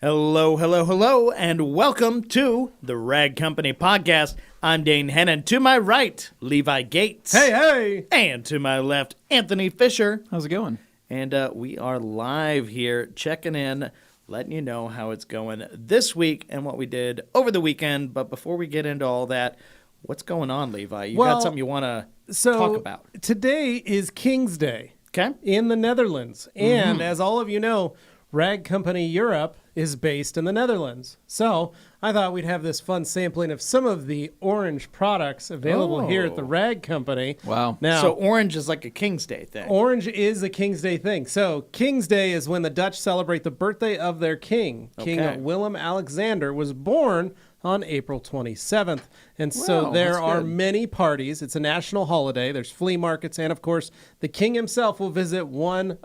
Hello, hello, hello, and welcome to the Rag Company Podcast. I'm Dane Hennen. To my right, Levi Gates. Hey, hey! And to my left, Anthony Fisher. How's it going? And we are live here, checking in, letting you know how it's going this week and what we did over the weekend. But before we get into all that, what's going on, Levi? You got something you want to talk about? Today is King's Day. Okay. In the Netherlands. And as all of you know, Rag Company Europe is based in the Netherlands. So I thought we'd have this fun sampling of some of the orange products available here at the Rag Company. Wow. Now, so orange is like a King's Day thing. Orange is a King's Day thing. So King's Day is when the Dutch celebrate the birthday of their king. Okay. King Willem-Alexander was born on April 27th. And so there are many parties. It's a national holiday. There's flea markets. And, of course, the king himself will visit one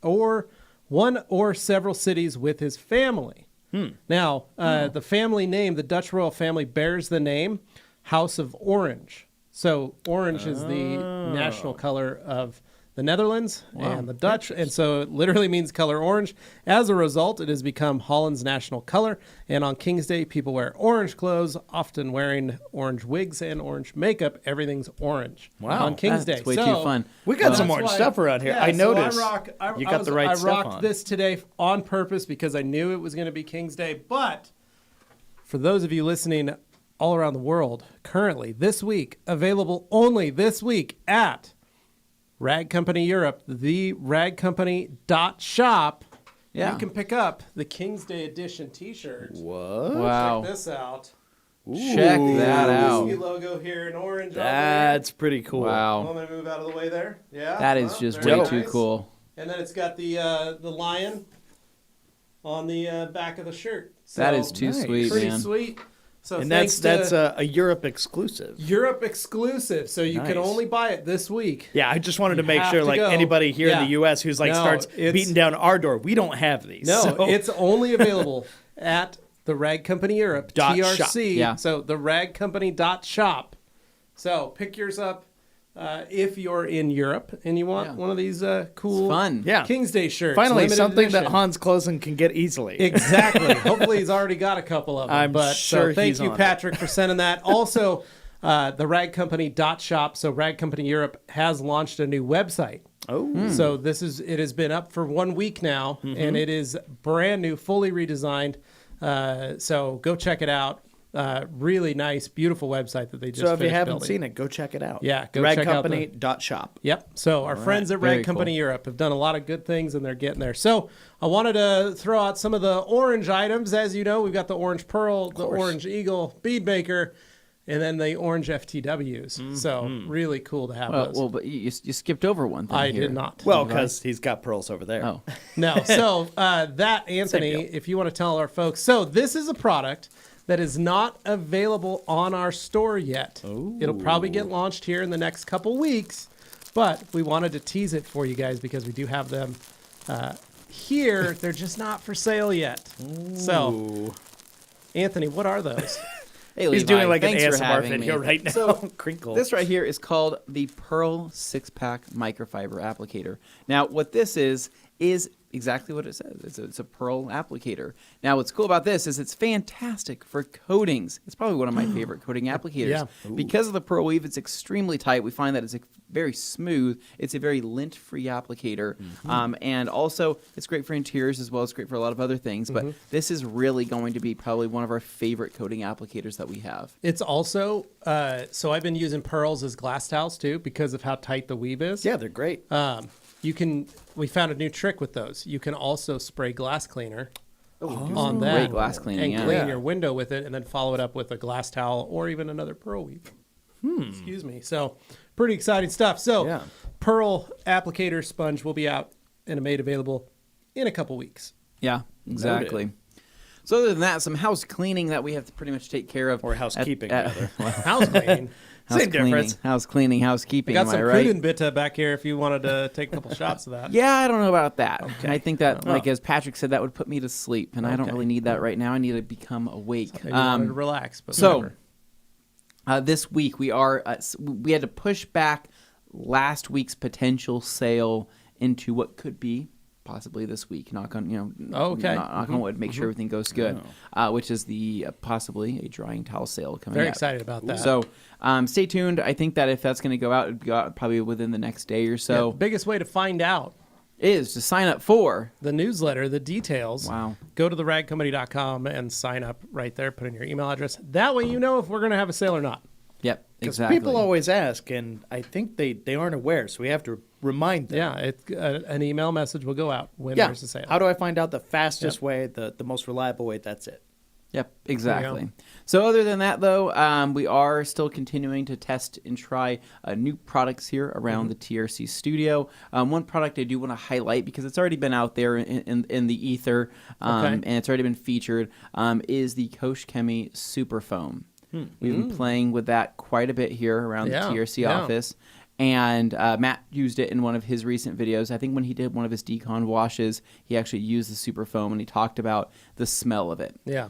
or several cities with his family. Now, the family name, the Dutch royal family, bears the name House of Orange. So orange is the national color of the Netherlands and the Dutch, and so it literally means color orange. As a result, it has become Holland's national color, and on King's Day, people wear orange clothes, often wearing orange wigs and orange makeup. Everything's orange on King's Day. That's way too fun. We got some orange stuff around here. Yeah, I noticed you got the right stuff on. I rocked this today on purpose because I knew it was going to be King's Day, but for those of you listening all around the world, currently, this week, available only this week at Rag Company Europe, the ragcompany.shop. Yeah. You can pick up the King's Day edition t-shirt. What? Wow. Check this out. Check that out. Whiskey logo here in orange. That's pretty cool. Wow. I'm going to move out of the way there. Yeah. That is just very way too nice. cool. And then it's got the lion on the back of the shirt. So, That is too nice. sweet, pretty man. sweet. So And thanks that's to a Europe exclusive. Europe exclusive. So you can Nice. only buy it this week. Yeah, I just wanted to You make have sure, to like go. anybody here in Yeah. the U.S. who's like No, starts it's- beating down our door, we don't have these. No, so. it's only available at the Rag Company Europe, TRC. Shop. Yeah. So the ragcompany.shop. So pick yours up if you're in Europe and you want one of these cool fun. Yeah. King's Day shirts. Finally, limited something that edition. Hans Clausen can get easily. Exactly. Hopefully he's already got a couple of them. I'm but, sure so thank he's you, on it. Patrick, for sending that. Also, the ragcompany.shop. So Rag Company Europe has launched a new website. Oh. So it has been up for 1 week now, and it is brand new, fully redesigned. So go check it out. Really nice, beautiful website that they just So if you finished haven't building. seen it, go check it out. Yeah, go check out ragcompany.shop. Yep. So our friends at Rag Very Company cool. Europe have done a lot of good things, and they're getting there. So I wanted to throw out some of the orange items. As you know, we've got the orange pearl, the orange eagle bead maker, and then the orange FTWs. So really cool to have those. Well, but you skipped over one thing I here. did not. Well, because he's got pearls over there. Oh. No. So that, Anthony, deal. if you want to tell our folks. So this is a product that is not available on our store yet. It'll probably get launched here in the next couple weeks, but we wanted to tease it for you guys because we do have them here. They're just not for sale yet. So, Anthony, what are those? Hey, Levi, He's doing like an thanks for ASMR having video me. right now. So, Crinkle. This right here is called the Pearl 6-Pack Microfiber Applicator. Now, what this is exactly what it says. It's a pearl applicator. Now, what's cool about this is it's fantastic for coatings. It's probably one of my favorite coating applicators. Yeah. Because of the pearl weave, it's extremely tight. We find that it's very smooth. It's a very lint-free applicator. And also, it's great for interiors as well. It's great for a lot of other things. But this is really going to be probably one of our favorite coating applicators that we have. It's also, so I've been using pearls as glass towels too because of how tight the weave is. Yeah, they're great. We found a new trick with those. You can also spray glass cleaner on Great that glass cleaning, and yeah. clean your window with it, and then follow it up with a glass towel or even another pearl weave. Excuse me. So pretty exciting stuff. So Yeah. Pearl applicator sponge will be out and made available in a couple weeks. Yeah, exactly. So other than that, some house cleaning that we have to pretty much take care of. Or housekeeping, rather. House cleaning. Same difference. House cleaning, housekeeping. Got Am some I right? Kudenbitte back here if you wanted to take a couple shots of that. Yeah, I don't know about that. I think that, like as Patrick said, that would put me to sleep, and I don't really need that right now. I need to become awake. Maybe you wanted to relax, but So whatever. this week we had to push back last week's potential sale into what could be possibly this week. Knock on knock on wood. Make sure everything goes good. Which is the possibly a drying towel sale coming. Very up. excited about that. So stay tuned. I think that if that's going to go out, it'll go out probably within the next day or so. The biggest way to find out Is to sign up for the newsletter, the details. Wow. Go to theragcompany.com and sign up right there. Put in your email address. That way you know if we're going to have a sale or not. Yep, Because exactly. people always ask, and I think they aren't aware, so we have to remind them. Yeah, an email message will go out when there's a sale. How do I find out the fastest way, the most reliable way? That's it. Yep, exactly. So other than that, though, we are still continuing to test and try new products here around the TRC studio. One product I do want to highlight because it's already been out there in the ether and it's already been featured is the Housekeeping Super Foam. We've been playing with that quite a bit here around the TRC office. And Matt used it in one of his recent videos. I think when he did one of his decon washes, he actually used the Super Foam and he talked about the smell of it. Yeah.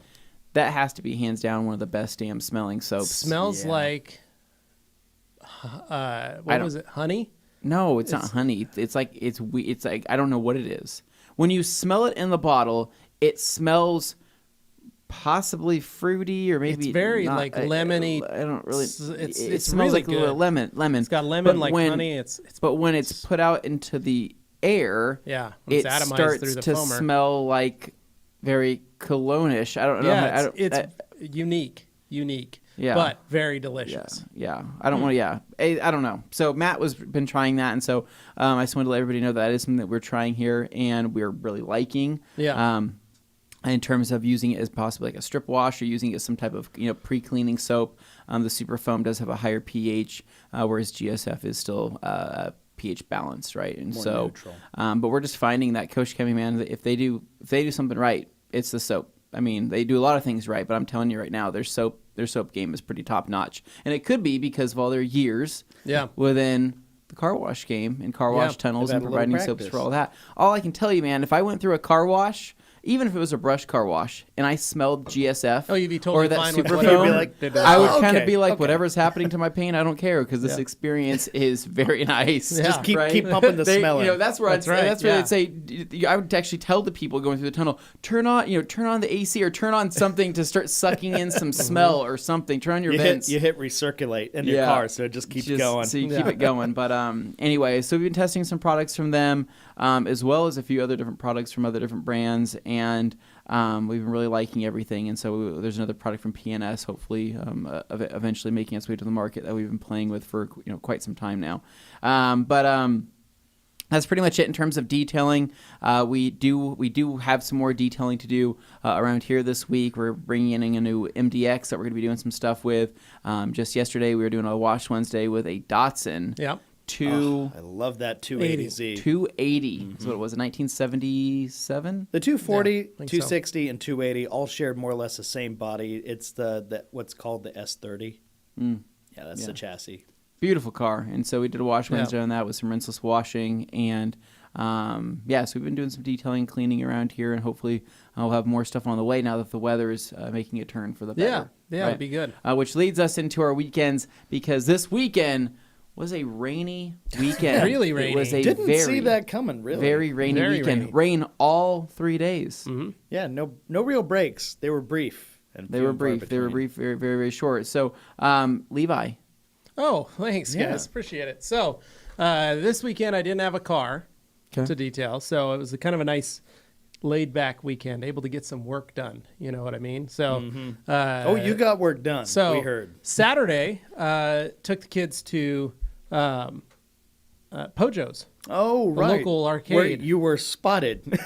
That has to be hands down one of the best damn smelling soaps. Smells like, what was it, honey? No, it's not honey. It's like I don't know what it is. When you smell it in the bottle, it smells possibly fruity or maybe It's very not, like lemony. I don't really. It It smells really like a good. little lemon. It's got lemon But like when- honey. It's But when it's put out into the air, when it it's atomized starts through the to foamer. smell like very cologne-ish. I don't know. Yeah, it's unique, Yeah. but very delicious. Yeah. I don't want to. Yeah, I don't know. So Matt was been trying that, and so I just wanted to let everybody know that is something that we're trying here, and we're really liking. Yeah. In terms of using it as possibly like a strip wash or using it as some type of pre-cleaning soap, the Super Foam does have a higher pH, whereas GSF is still pH balanced, right? And More so, neutral. but we're just finding that Housekeeping, man, that if they do something right, it's the soap. I mean, they do a lot of things right, but I'm telling you right now, their soap game is pretty top notch, and it could be because of all their years within the car wash game and car wash tunnels they've and had a little providing soaps practice. for all that. All I can tell you, man, if I went through a car wash, even if it was a brush car wash, and I smelled GSF you'd be totally or that fine with Super whatever. Foam, You'd be like, I would "Oh, kind of okay, be like, okay." whatever's happening to my pain, I don't care because this experience is very nice. Yeah. Just keep right? pumping the They- smell in. That's where That's I'd, right, that's where yeah. I'd say I would actually tell the people going through the tunnel, turn on the AC or turn on something to start sucking in some smell or something. Turn on your vents. You hit recirculate in your car, so it just keeps going. So you keep it going. But anyway, so we've been testing some products from them, as well as a few other different products from other different brands, and we've been really liking everything. And so there's another product from PNS, hopefully eventually making its way to the market that we've been playing with for quite some time now. That's pretty much it in terms of detailing. We do have some more detailing to do around here this week. We're bringing in a new MDX that we're going to be doing some stuff with. Just yesterday, we were doing a Wash Wednesday with a Datsun. Yep. I love that 280Z. 280 is what it was, in 1977? The 240, Yeah, I think so. 260, and 280 all shared more or less the same body. It's the what's called the S30. Yeah, that's the chassis. Beautiful car. And so we did a Wash Wednesday on that with some rinseless washing. And so we've been doing some detailing, cleaning around here, and hopefully I'll have more stuff on the way now that the weather is making a turn for the better. Yeah, it'd be good. Which leads us into our weekends, because this weekend was a rainy weekend. Really rainy. It was a Didn't very, see that coming, really. very rainy Very weekend. rainy. Rain all 3 days. Yeah, no real breaks. They were brief. And They few were and far brief. They were between. brief, very, very, very short. So, Levi. Oh, thanks, guys. Appreciate it. So this weekend I didn't have a car to detail, so it was kind of a nice laid-back weekend, able to get some work done. You know what I mean? So, You got work done. so we heard. Saturday took the kids to Pojo's. Oh, the right. local arcade. Where you were spotted.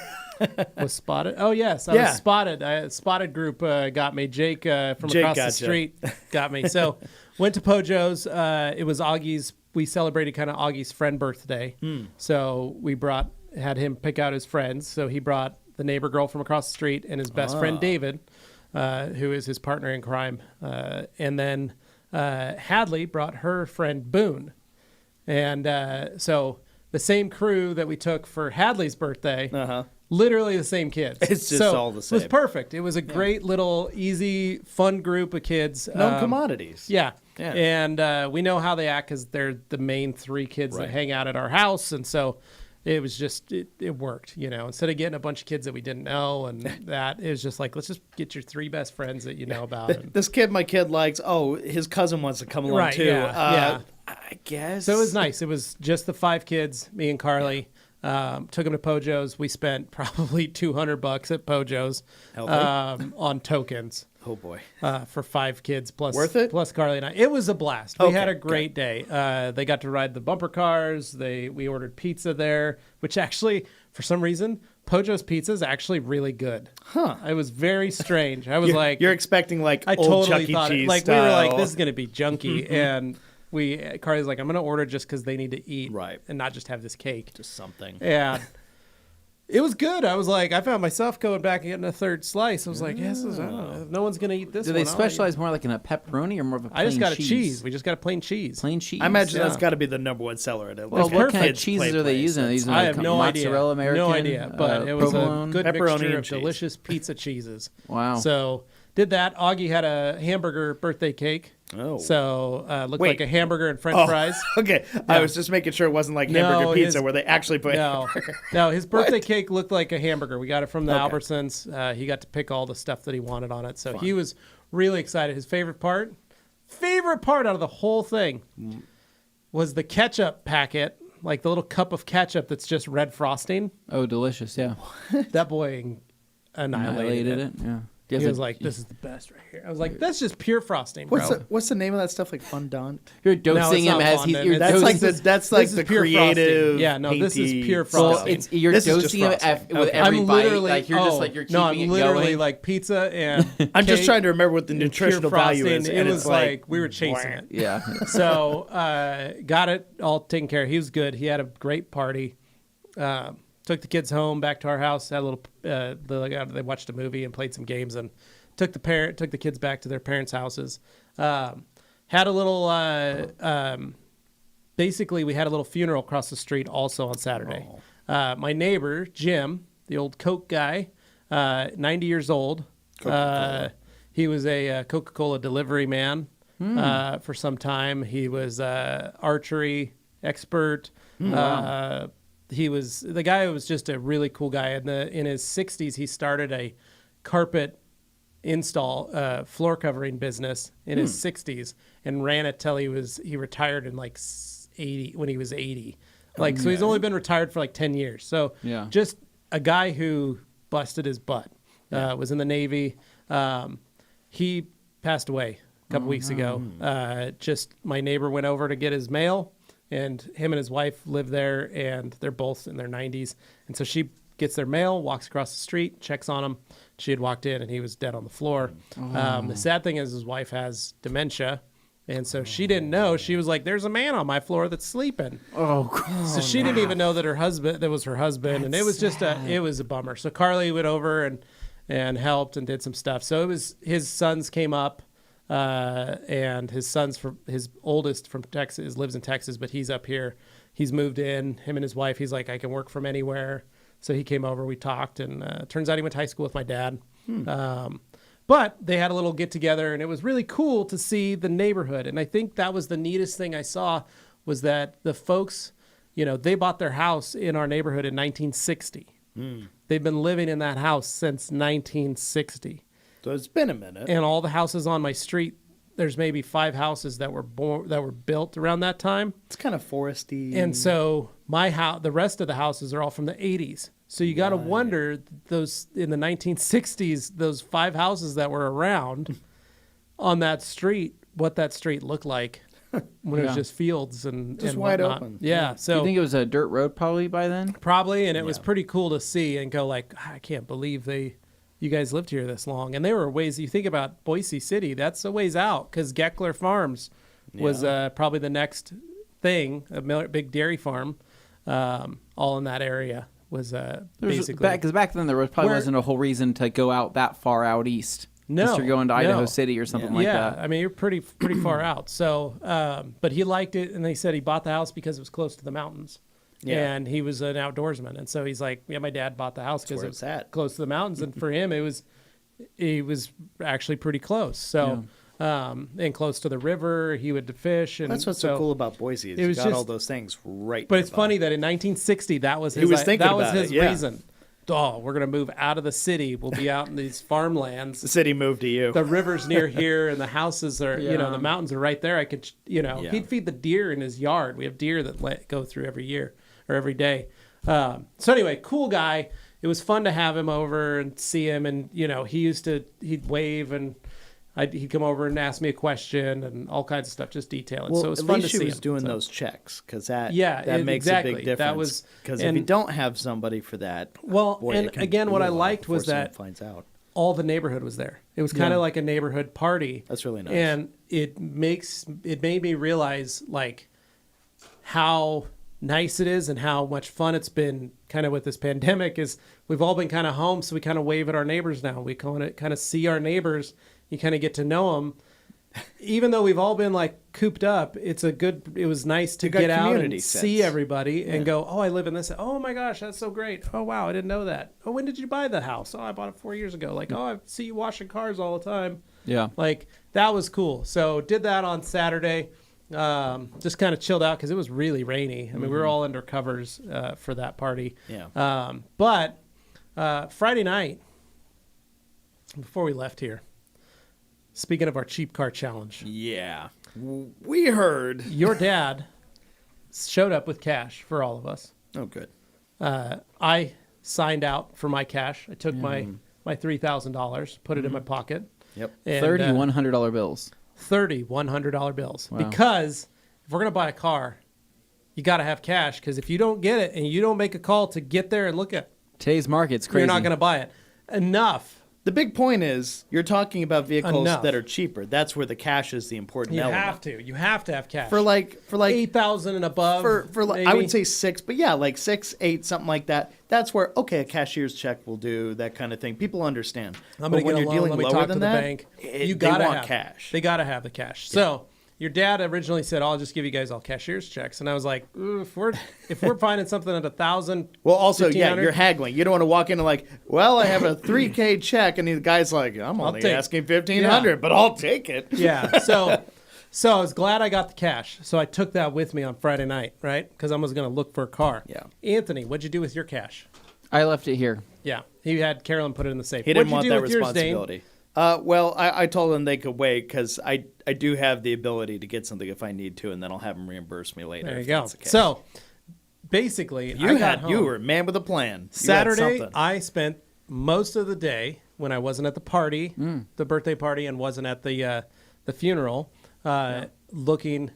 Was spotted. Oh yes, I Yeah. was spotted. Spotted group got me. Jake from Jake across the gotcha. street got me. So Went to Pojo's. It was Augie's. We celebrated kind of Augie's friend birthday. So we had him pick out his friends. So he brought the neighbor girl from across the street and his best friend David, who is his partner in crime. And then Hadley brought her friend Boone. And so the same crew that we took for Hadley's birthday, literally the same kids. It's just all the same. It was perfect. It was a great little, easy, fun group of kids. Known commodities. Yeah. Yeah. And we know how they act because they're the main three kids that hang out at our house. And so it was just, it worked, instead of getting a bunch of kids that we didn't know. And that it was just like, let's just get your three best friends that you know about. And, This kid my kid likes, his cousin wants to come along too. Yeah. I guess. So it was nice. It was just the 5 kids, me and Carly. Took them to Pojo's. We spent probably $200 at Pojo's on tokens. Oh boy. For 5 kids plus Worth it? plus Carly and I. It was a blast. We had a great day. They got to ride the bumper cars. We ordered pizza there, which actually, for some reason, Pojo's pizza is actually really good. Huh. It was very strange. I was You're expecting like I old totally Chuck E. thought Cheese it. Like style. we were like, this is gonna be junky, and Carly's like, I'm gonna order just because they need to eat, and not just have this cake. Just something. And it was good. I was like, I found myself going back and getting a third slice. I was like, yes, I don't know. If no one's going to eat this Do one, they specialize more like in a pepperoni or more of a plain I just got cheese? a cheese. We just got a plain cheese. Plain cheese. I imagine that's got to be the number one seller at it. Well, what kind of cheeses are they using? Are they using I have no mozzarella idea. American? No idea. But it was provolone? a good Pepperoni mixture and of cheese. delicious pizza cheeses. Wow. So did that. Augie had a hamburger birthday cake. Oh. So looked Wait. like a hamburger and French fries. Okay. I was just making sure it wasn't like hamburger pizza where they actually put No, his birthday cake looked like a hamburger. We got it from the Albertsons. He got to pick all the stuff that he wanted on it. So he was really excited. His favorite part out of the whole thing was the ketchup packet, like the little cup of ketchup that's just red frosting. Oh, delicious, yeah. That boy annihilated it. Yeah. He was like, this is the best right here. I was like, that's just pure frosting, bro. What's the name of that stuff? Like fondant? You're dosing him as he's. You're That's like dosing, the pure creative. frosting. Yeah, no, this is painty pure stuff. well, frosting. you're This is dosing just him frosting. with Okay. every I'm bite. literally Like you're just like you're keeping I'm it literally going. like pizza and I'm just cake trying to remember what the and nutritional pure value is. frosting. And It it's was like we were chasing it. Yeah. So got it all taken care of. He was good. He had a great party. Took the kids home back to our house. Had a little. They watched a movie and played some games and took the kids back to their parents' houses. Had a little. Basically, we had a little funeral across the street also on Saturday. My neighbor Jim, the old Coke guy, 90 years old. He was a Coca-Cola delivery man for some time. He was archery expert. He was the guy who was just a really cool guy. In his 60s, he started a carpet install floor covering business in his 60s and ran it till he retired in like 80 when he was 80. So he's only been retired for like 10 years. So just a guy who busted his butt. Was in the Navy. He passed away a couple weeks ago. Just my neighbor went over to get his mail, and him and his wife live there, and they're both in their 90s. And so she gets their mail, walks across the street, checks on him. She had walked in, and he was dead on the floor. The sad thing is his wife has dementia, and so she didn't know. She was like, "There's a man on my floor that's sleeping." So she didn't even know that that was her husband, and it was just it was a bummer. So Carly went over and helped and did some stuff. So it was his sons came up, and his oldest from Texas lives in Texas, but he's up here. He's moved in. Him and his wife. He's like, I can work from anywhere. So he came over. We talked, and turns out he went to high school with my dad. But they had a little get together, and it was really cool to see the neighborhood. And I think that was the neatest thing I saw was that the folks, they bought their house in our neighborhood in 1960. They've been living in that house since 1960. So it's been a minute. And all the houses on my street, there's maybe 5 houses that were built around that time. It's kind of foresty. And so my house, the rest of the houses are all from the 80s. So you got to wonder those in the 1960s, those 5 houses that were around on that street, what that street looked like when it was just fields and wide whatnot. open. Yeah. So Do you think it was a dirt road probably by then? probably, and it was pretty cool to see and go like, I can't believe you guys lived here this long. And they were ways, you think about Boise City, that's a ways out because Geckler Farms was probably the next thing. Big dairy farm, all in that area was basically. Because back then there probably wasn't a whole reason to go out that far out east. No, unless you're going to Idaho City or something like that. Yeah, I mean, you're pretty far out. So, but he liked it, and they said he bought the house because it was close to the mountains. Yeah. And he was an outdoorsman, and so he's like, yeah, my dad bought the house because it's close to the mountains, and for him, he was actually pretty close. So, and close to the river, he would fish. And that's what's so cool about Boise is you got all those things right. But nearby. It's funny that in 1960, that was his. Reason. Oh, we're gonna move out of the city. We'll be out in these farmlands. The city moved to you. The river's near here, and the houses are, the mountains are right there. I could, he'd feed the deer in his yard. We have deer that go through every year or every day. So anyway, cool guy. It was fun to have him over and see him, and he'd wave and he'd come over and ask me a question and all kinds of stuff, just detailing. Well, so it was fun to see him. At least he was doing those checks because that makes a big difference. That was because if you don't have somebody for that, what I liked was that finds out. All the neighborhood was there. It was kind of like a neighborhood party. That's really nice, and it made me realize like how nice it is and how much fun it's been kind of with this pandemic. Is we've all been kind of home, so we kind of wave at our neighbors now. We kind of see our neighbors. You kind of get to know them. Even though we've all been like cooped up, it was nice to get out and see everybody and go, oh, I live in this. Oh my gosh, that's so great. Oh, wow, I didn't know that. Oh, when did you buy the house? Oh, I bought it 4 years ago. Like, oh, I see you washing cars all the time. Yeah. Like, that was cool. So did that on Saturday. Just kind of chilled out because it was really rainy. I mean, we were all under covers for that party. Yeah. But Friday night, before we left here, speaking of our cheap car challenge. Yeah. We heard. Your dad showed up with cash for all of us. Oh, good. I signed out for my cash. I took my $3,000, put it in my pocket. Yep. And, 30 $100 bills. 30 $100 bills. Wow. Because if we're going to buy a car, you got to have cash. Because if you don't get it and you don't make a call to get there and look at today's market's crazy. You're not going to buy it. Enough. The big point is you're talking about vehicles that are cheaper. That's where the cash is the important element. You have to have cash for like 8,000 and above. For I would say 6, but yeah, like 6, 8, something like that. That's where a cashier's check will do that kind of thing. People understand. But when you're dealing lower than that, bank, you gotta have cash. They gotta have the cash. Yeah. So your dad originally said, "I'll just give you guys all cashier's checks," and I was like, "If we're finding something at 1,000, well, also you're haggling. You don't want to walk in and like, well, I have a $3,000 check, and the guy's like, I'm only asking $1,500, but I'll take it. Yeah. So I was glad I got the cash. So I took that with me on Friday night, right? Because I was going to look for a car. Yeah. Anthony, what'd you do with your cash? I left it here. Yeah. He had Carolyn put it in the safe. He didn't want that responsibility. Well, I told them they could wait because I do have the ability to get something if I need to, and then I'll have them reimburse me later. There you go. So basically, you were a man with a plan. Saturday, I spent most of the day when I wasn't at the party, the birthday party, and wasn't at the funeral, looking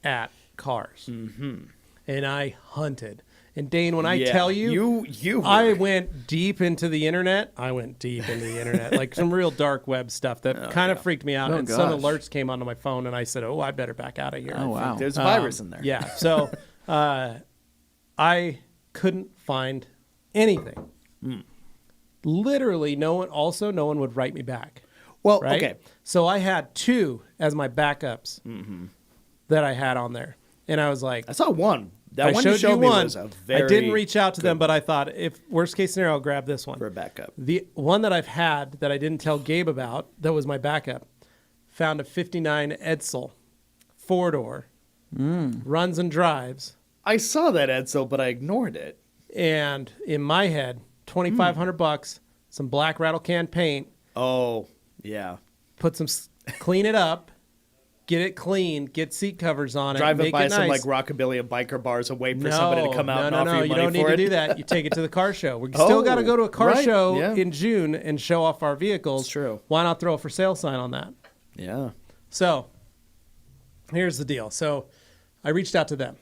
at cars. Mm-hmm. And I hunted. And Dane, when I tell you I went deep into the internet. Like some real dark web stuff that kind of freaked me out. And some alerts came onto my phone, and I said, "Oh, I better back out of here." Oh, wow. There's a virus in there. Yeah. So I couldn't find anything. Literally, no one would write me back. Well, right? Okay. So I had 2 as my backups that I had on there, and I was like, I saw one. I showed you one. I didn't reach out to them, but I thought, if worst case scenario, I'll grab this one for a backup. The one that I've had that I didn't tell Gabe about, that was my backup, found a 59 Edsel, 4-door, runs and drives. I saw that Edsel, but I ignored it. And in my head, $2,500, some black rattle can paint. Oh, yeah. Clean it up. Get it clean, get seat covers on it, drive it make by it some nice. like rockabilly and biker bars and wait for somebody to come out and offer you money for it. No, you don't need to do that. You take it to the car show. We still got to go to a car show in June and show off our vehicles. It's true. Why not throw a for sale sign on that? Yeah. So here's the deal. So I reached out to them.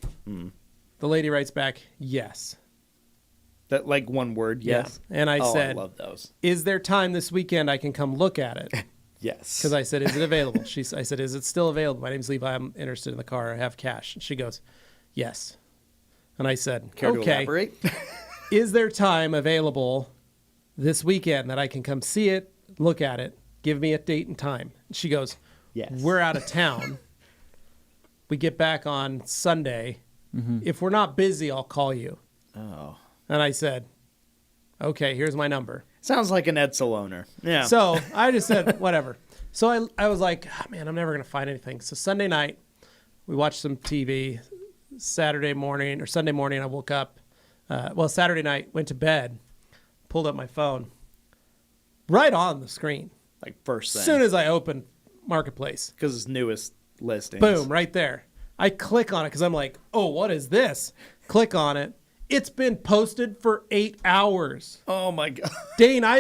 The lady writes back, yes. That like one word, yes. Yeah. And I said, I love those. Is there time this weekend I can come look at it? Yes. Because I said, is it available? I said, is it still available? My name's Levi. I'm interested in the car. I have cash. And she goes, yes. And I said, Care to okay. elaborate? Is there time available this weekend that I can come see it, look at it, give me a date and time? And she goes, Yes. We're out of town. We get back on Sunday. If we're not busy, I'll call you. Oh. And I said, okay, here's my number. Sounds like an Edsel owner. Yeah. So I just said, whatever. So I was like, oh, man, I'm never going to find anything. So Sunday night, we watched some TV. Sunday morning, I woke up. Saturday night, went to bed, pulled up my phone. Right on the screen. Like first thing. As soon as I opened Marketplace. Because it's newest listings. Boom, right there. I click on it because I'm like, oh, what is this? Click on it. It's been posted for 8 hours. Oh, my God. Dane, I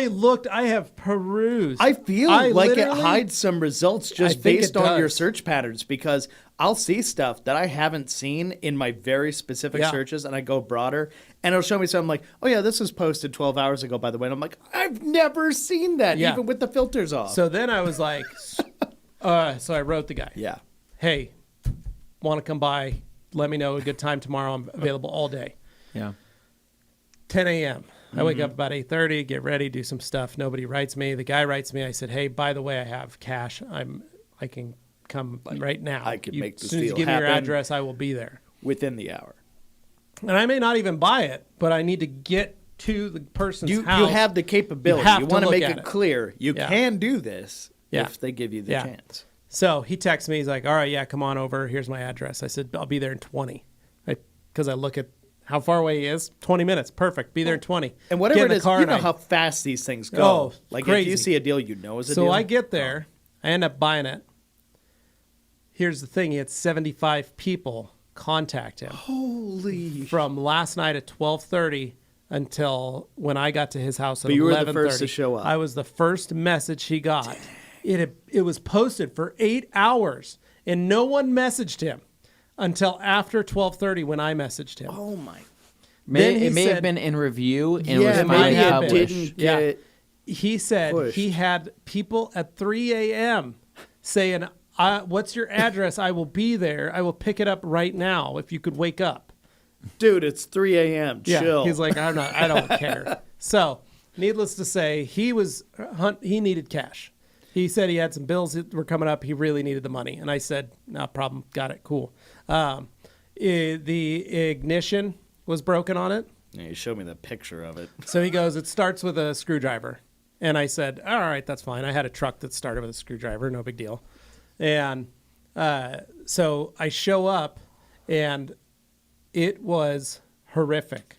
have perused. I feel like it literally- hides some results I just think based it on your does. search patterns because I'll see stuff that I haven't seen in my very specific Yeah. searches and I go broader and it'll show me something like, oh, yeah, this was posted 12 hours ago, by the way. And I'm like, I've never seen that, Yeah. even with the filters off. So then I was like, so I wrote the guy. yeah. Hey, want to come by? Let me know a good time tomorrow. I'm available all day. Yeah. 10 a.m. I wake up about 8:30, get ready, do some stuff. Nobody writes me. The guy writes me. I said, hey, by the way, I have cash. I can come right now. I can make this as soon as you deal give me your happen. address, I will be there. Within the hour. And I may not even buy it, but I need to get to the person's You house. have the capability. have You to want to look make at it it. clear. You Yeah. can do this Yeah. if they give you the Yeah. chance. So he texts me. He's like, all right, yeah, come on over. Here's my address. I said, I'll be there in 20. Because I look at how far away he is. 20 minutes. Perfect. Be there in 20. And whatever Get in it the is, car you and know I- how fast these things go. Oh, like crazy. if you see a deal, you know is a So deal. I get there. I end up buying it. Here's the thing. He had 75 people contact him Holy. from last night at 12:30 until when I got to his house at But you were the 11:30. first to show up. I was the first message he got. It was posted for 8 hours, and no one messaged him until after 12:30 when I messaged him. Oh, my. Then he It may have said- been in review and Yeah, was it might finally have been. published. Didn't Yeah. get He said pushed. he had people at 3 a.m. saying, what's your address? I will be there. I will pick it up right now if you could wake up. Dude, it's 3 a.m. Yeah. Chill. He's like, I don't care. So, needless to say, he needed cash. He said he had some bills that were coming up. He really needed the money. And I said, no problem. Got it. Cool. The ignition was broken on it. Yeah, you showed me the picture of it. So he goes, it starts with a screwdriver. And I said, all right, that's fine. I had a truck that started with a screwdriver. No big deal. And so I show up, and it was horrific.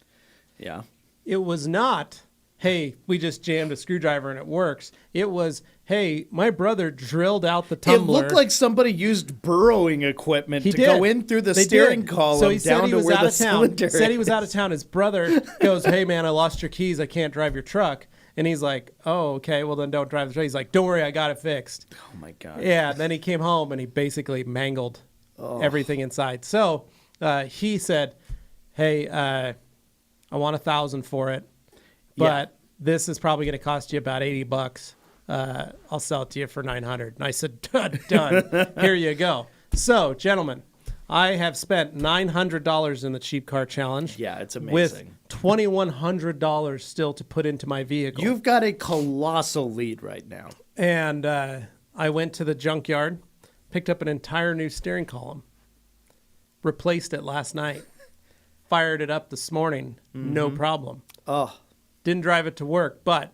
Yeah. It was not, hey, we just jammed a screwdriver and it works. It was, hey, my brother drilled out the tumbler. It looked like somebody used burrowing equipment He to did. go in through the They steering did. column So he said down he to was where out the of town. cylinder He said he was is. out of town. His brother goes, hey, man, I lost your keys. I can't drive your truck. And he's like, oh, okay, well, then don't drive the truck. He's like, don't worry, I got it fixed. Oh, my God. Yeah, then he came home and he basically mangled everything inside. So he said, hey, I want $1,000 for it, but this is probably going to cost you about $80. I'll sell it to you for $900. And I said, done. Here you go. So, gentlemen, I have spent $900 in the cheap car challenge. Yeah, it's amazing. With $2,100 still to put into my vehicle. You've got a colossal lead right now. And I went to the junkyard, picked up an entire new steering column, replaced it last night, fired it up this morning, no problem. Oh, Didn't drive it to work, but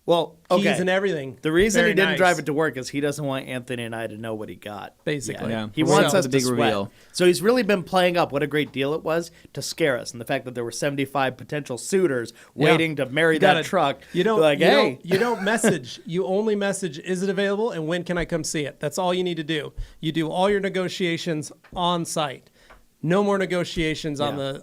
well, keys okay. and everything. The reason very he didn't nice. drive it to work is he doesn't want Anthony and I to know what he got. Basically. yet. Yeah. He So- wants us the to big sweat. reveal. So he's really been playing up what a great deal it was to scare us, and the fact that there were 75 potential suitors waiting to marry You gotta- that truck. You don't like, you hey, don't, you don't message. You only message, is it available and when can I come see it? That's all you need to do. You do all your negotiations on site. No more negotiations on Yeah. the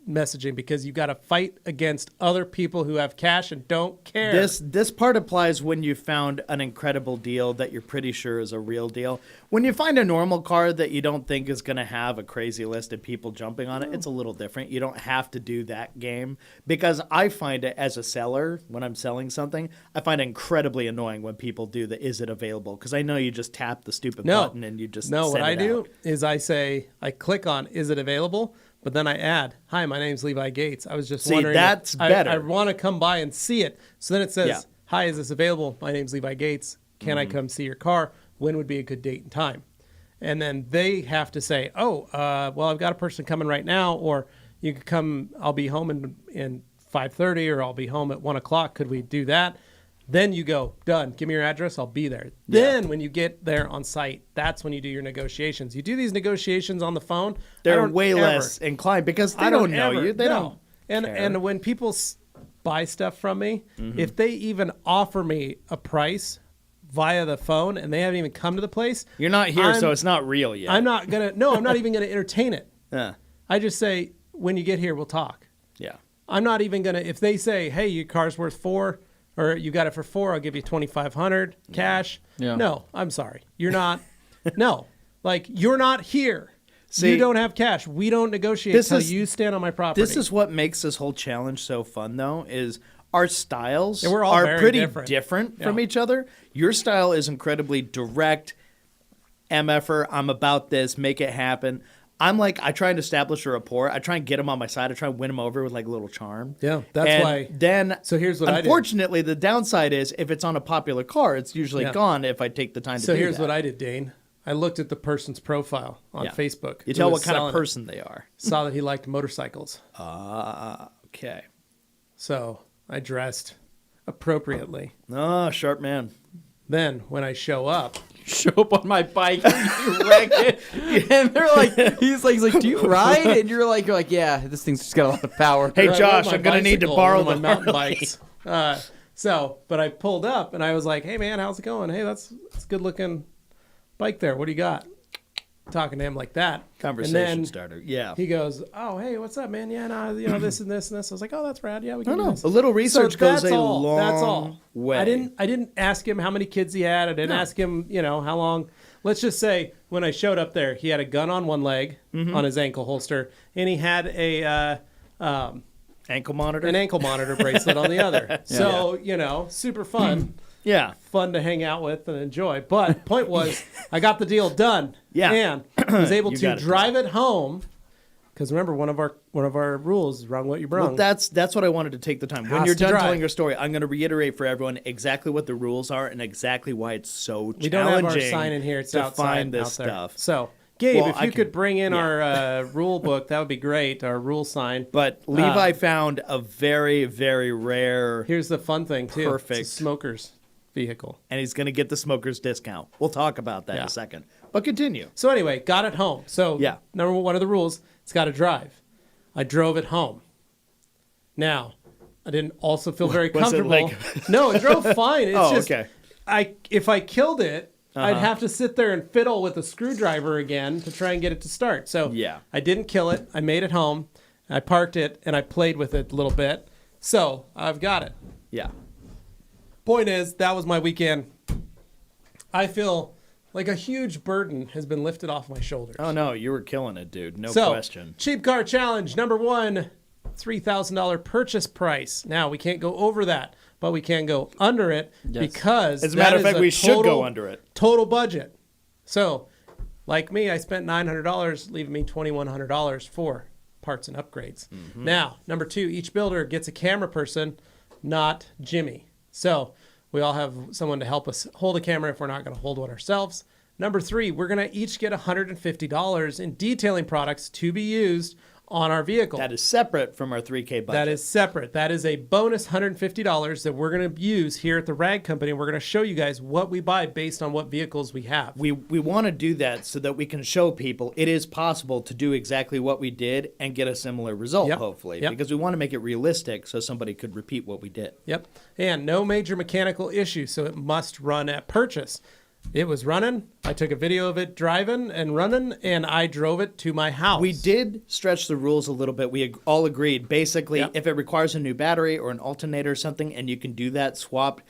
messaging because you got to fight against other people who have cash and don't care. This part applies when you found an incredible deal that you're pretty sure is a real deal. When you find a normal car that you don't think is going to have a crazy list of people jumping on it, it's a little different. You don't have to do that game because I find it as a seller when I'm selling something, I find it incredibly annoying when people do the is it available because I know you just tap the stupid button and you just No, send what I it do out. is I click on is it available? But then I add, hi, my name's Levi Gates. I was just wondering. That's better. I want to come by and see it. So then it says, Yeah. hi, is this available? My name's Levi Gates. Can I come see your car? When would be a good date and time? And then they have to say, well, I've got a person coming right now, or you could come, I'll be home in 5:30, or I'll be home at 1 o'clock. Could we do that? Then you go, done. Give me your address. I'll be there. Then when you get there on site, that's when you do your negotiations. You do these negotiations on the phone. They're way less inclined because they don't know you. They don't. And when people buy stuff from me, if they even offer me a price via the phone and they haven't even come to the place, You're not here, so it's not real yet. I'm not even gonna entertain it. Yeah. I just say, when you get here, we'll talk. Yeah. I'm not even gonna, if they say, hey, your car's worth $4,000, or you got it for $4,000, I'll give you $2,500 cash. Yeah. No, I'm sorry. You're not. No, like you're not here. See, you don't have cash. We don't negotiate until you stand on my property. This is what makes this whole challenge so fun, though, is our styles we're all are very pretty different. from each other. Your style is incredibly direct, MFer, I'm about this, make it happen. I'm like, I try and establish a rapport. I try and get him on my side. I try and win him over with like a little charm. Yeah, that's and why. Then, So here's what I did. Unfortunately, the downside is if it's on a popular car, it's usually gone if I take the time to do that. So here's what I did, Dane. I looked at the person's profile on Facebook. You who tell was what kind of selling it. person they are. Saw that he liked motorcycles. Okay. So I dressed appropriately. Oh, sharp man. Then when I show up, Show up on my bike and you wreck it, and they're like, he's like, do you ride? And you're like, yeah, this thing's just got a lot of power. Hey, I Josh, rode my I'm going to need to bicycle, borrow one of the my mountain Harley. bikes. But I pulled up and I was like, hey man, how's it going? Hey, that's a good looking bike there. What do you got? Talking to him like that. Conversation and then starter. Yeah. He goes, oh, hey, what's up, man? Yeah, no, this and this and this. I was like, oh, that's rad. Yeah, we can do this. A little research goes a long That's all. way. I didn't ask him how many kids he had. I didn't ask him, how long. Let's just say when I showed up there, he had a gun on one leg on his ankle holster, and he had Ankle monitor? an ankle monitor bracelet on the other. So, super fun. Yeah. Fun to hang out with and enjoy. But point was, I got the deal done. Yeah. And was able You to got it drive it home. Because remember, one of our rules is wrong what you brung. Well, that's what I wanted to take the time. When Has you're to done drive. telling your story, I'm going to reiterate for everyone exactly what the rules are and exactly why it's so We don't have challenging our sign in here. It's to outside find this out there. stuff. So, Gabe, Well, if I you can- could bring in our rule book, that would be great. Our rule sign. But Levi found a very, very rare, Here's the fun thing too. Perfect. It's a smoker's vehicle. and he's going to get the smoker's discount. We'll talk about that in Yeah. a second. But continue. So anyway, got it home. So Yeah. number one of the rules, it's got to drive. I drove it home. Now, I didn't also feel very Was it comfortable. like- No, it drove fine. It's Oh, just okay. if I killed it, I'd have to sit there and fiddle with a screwdriver again to try and get it to start. So Yeah. I didn't kill it. I made it home. I parked it and I played with it a little bit. So I've got it. Yeah. Point is, that was my weekend. I feel like a huge burden has been lifted off my shoulders. Oh, no, you were killing it, dude. No So, question. cheap car challenge number 1, $3,000 purchase price. Now, we can't go over that, but we can go under it because As a matter of that is fact, we should go under it. Total budget. So, like me, I spent $900, leaving me $2,100 for parts and upgrades. Mm-hmm. Now, number 2, each builder gets a camera person, not Jimmy. So, we all have someone to help us hold a camera if we're not going to hold one ourselves. Number 3, we're going to each get $150 in detailing products to be used on our vehicle. That is separate from our 3K budget. That is separate. That is a bonus $150 that we're going to use here at the Rag Company. We're going to show you guys what we buy based on what vehicles we have. We want to do that so that we can show people it is possible to do exactly what we did and get a similar result, Yep. hopefully. Yep. Because we want to make it realistic so somebody could repeat what we did. Yep. And no major mechanical issue, so it must run at purchase. It was running. I took a video of it driving and running, and I drove it to my house. We did stretch the rules a little bit. We all agreed. Basically, Yep. if it requires a new battery or an alternator or something, and you can do that swap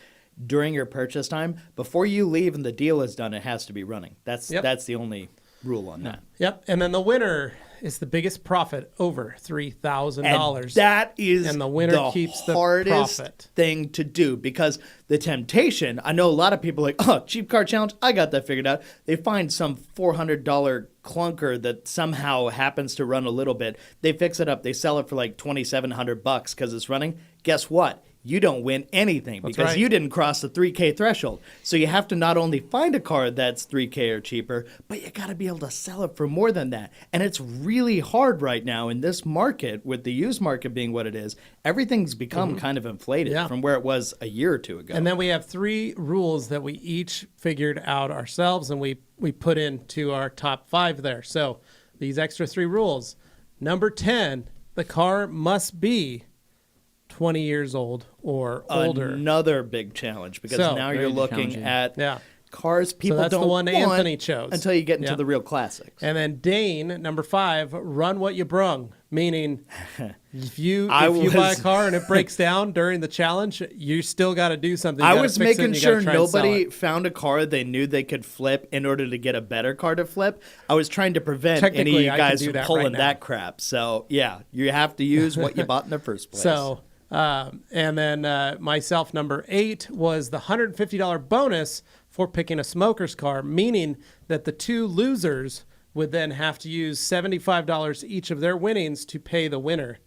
during your purchase time, before you leave and the deal is done, it has to be running. That's the only rule on that. Yep. And then the winner is the biggest profit over $3,000. And that is and the winner keeps the hardest profit. thing to do, because the temptation, I know a lot of people are like, oh, cheap car challenge, I got that figured out. They find some $400 clunker that somehow happens to run a little bit. They fix it up. They sell it for like $2,700 because it's running. Guess what? You don't win anything because right. you didn't cross the 3K threshold. So you have to not only find a car that's 3K or cheaper, but you got to be able to sell it for more than that. And it's really hard right now in this market, with the used market being what it is. Everything's become kind of inflated from where it was a year or two ago. And then we have 3 rules that we each figured out ourselves, and we put into our top 5 there. So these extra 3 rules. Number 10, the car must be 20 years old or older. Another big challenge, because So, now very you're looking challenging. at cars people that's the don't one want Anthony chose. until you get into Yeah. the real classics. And then Dane, number 5, run what you brung. Meaning, if you I buy a was- car and it breaks down during the challenge, you still got to do something. You I gotta was fix it making and you sure gotta try and sell nobody it. found a car they knew they could flip in order to get a better car to flip. I was trying to prevent any of Technically, you I can guys do from that pulling right now. that crap. So, yeah, you have to use what you bought in the first place. So, and then myself, number 8 was the $150 bonus for picking a smoker's car, meaning that the 2 losers would then have to use $75 each of their winnings to pay the winner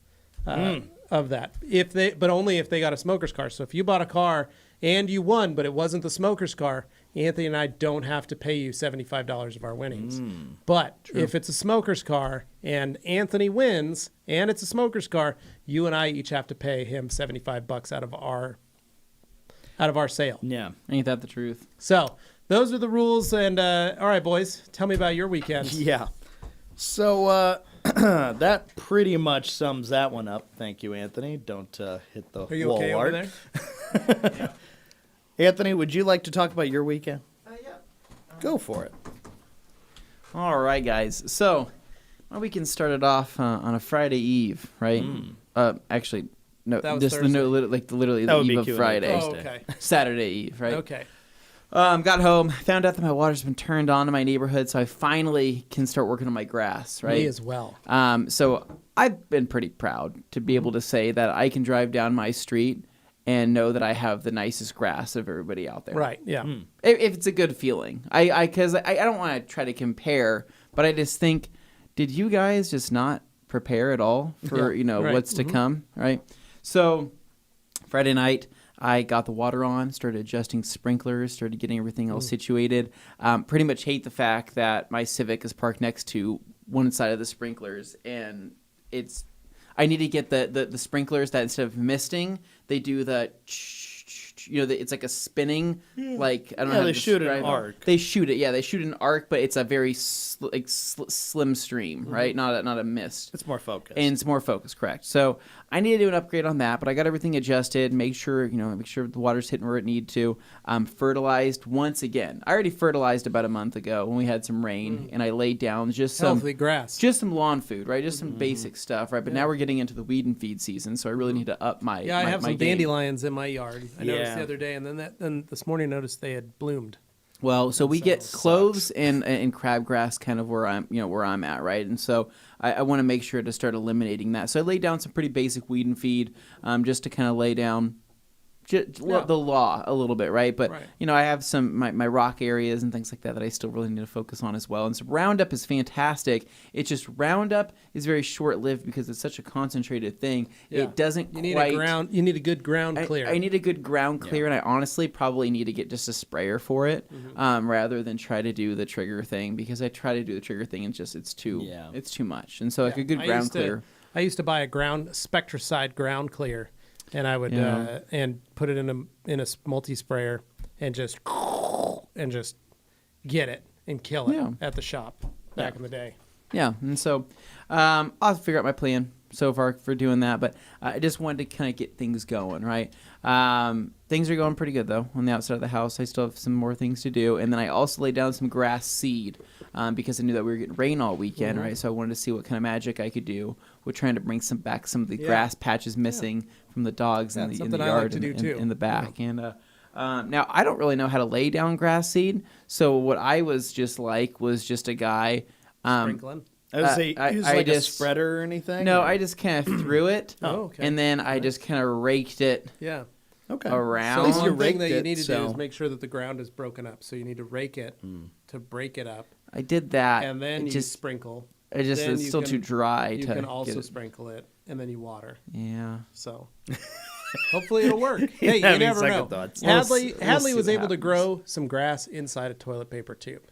of that. But only if they got a smoker's car. So if you bought a car and you won, but it wasn't the smoker's car, Anthony and I don't have to pay you $75 of our winnings. But if it's a smoker's car and Anthony wins and it's a smoker's car, you and I each have to pay him $75 out of our sale. yeah. Ain't that the truth? So those are the rules. And all right, boys, tell me about your weekend. Yeah. So that pretty much sums that one up. Thank you, Anthony. Don't hit the Are you wall okay over art. there? Anthony, would you like to talk about your weekend? Yeah. Go for it. All right, guys. So my weekend started off on a Friday Eve, right? Actually, no, That was just Thursday. literally That the would be eve of Q&A Friday. Oh, okay. Saturday Eve, right? Okay. Got home, found out that my water's been turned on in my neighborhood, so I finally can start working on my grass, right? Me as well. So I've been pretty proud to be able to say that I can drive down my street and know that I have the nicest grass of everybody out there. Right. Yeah. If it's a good feeling. Because I don't want to try to compare, but I just think, did you guys just not prepare at all for, Right. what's to come, right? So Friday night, I got the water on, started adjusting sprinklers, started getting everything else situated. Pretty much hate the fact that my Civic is parked next to one side of the sprinklers, and I need to get the sprinklers that instead of misting, they do the it's like a spinning, like I don't know how to they shoot an describe it. arc. They shoot it, yeah. They shoot an arc, but it's a very slim stream, right? Not a mist. It's more focused. And it's more focused, correct. So I need to do an upgrade on that, but I got everything adjusted, make sure the water's hitting where it need to. Fertilized once again. I already fertilized about a month ago when we had some rain, and I laid down just some Healthy grass. just some lawn food, right? Just some basic stuff, right? But now we're getting into the weed and feed season, so I really need to up my Yeah, I have my some game. dandelions in my yard. I noticed Yeah. the other day, and then this morning I noticed they had bloomed. Well, so we get cloves and crabgrass kind of where I'm at, right? And so I want to make sure to start eliminating that. So I laid down some pretty basic weed and feed, just to kind of lay down the law a little bit, right? But Right. I have some my rock areas and things like that I still really need to focus on as well. And so Roundup is fantastic. It's just Roundup is very short lived because it's such a concentrated thing. Yeah. It doesn't You need quite. You need a good ground I- clear. I need a good ground clear, and I honestly probably need to get just a sprayer for it, rather than try to do the trigger thing, because I try to do the trigger thing and it's too much. And so like a good ground clear. I used to buy a Spectracide ground clear, and I would and put it in a multi sprayer and just get it and kill it Yeah. at the shop back in the day. Yeah, and so I'll have to figure out my plan. so far for doing that, but I just wanted to kind of get things going, right? Things are going pretty good, though, on the outside of the house. I still have some more things to do. And then I also laid down some grass seed because I knew that we were getting rain all weekend, right? So I wanted to see what kind of magic I could do with trying to bring some of the grass patches missing from the dogs in the yard in the back. And now, I don't really know how to lay down grass seed. So what I was just like was just a guy... Sprinkling? I would say use like a spreader or anything? No, I just kind of threw it, okay. and then I just kind of raked it around. So at least one thing that you need to do is make sure that the ground is broken up. So you need to rake it to break it up. I did that. And then you sprinkle. It's still too dry. You can also sprinkle it, and then you water. Yeah. So hopefully it'll work. Hey, you never know. Hadley was able to grow some grass inside a toilet paper tube.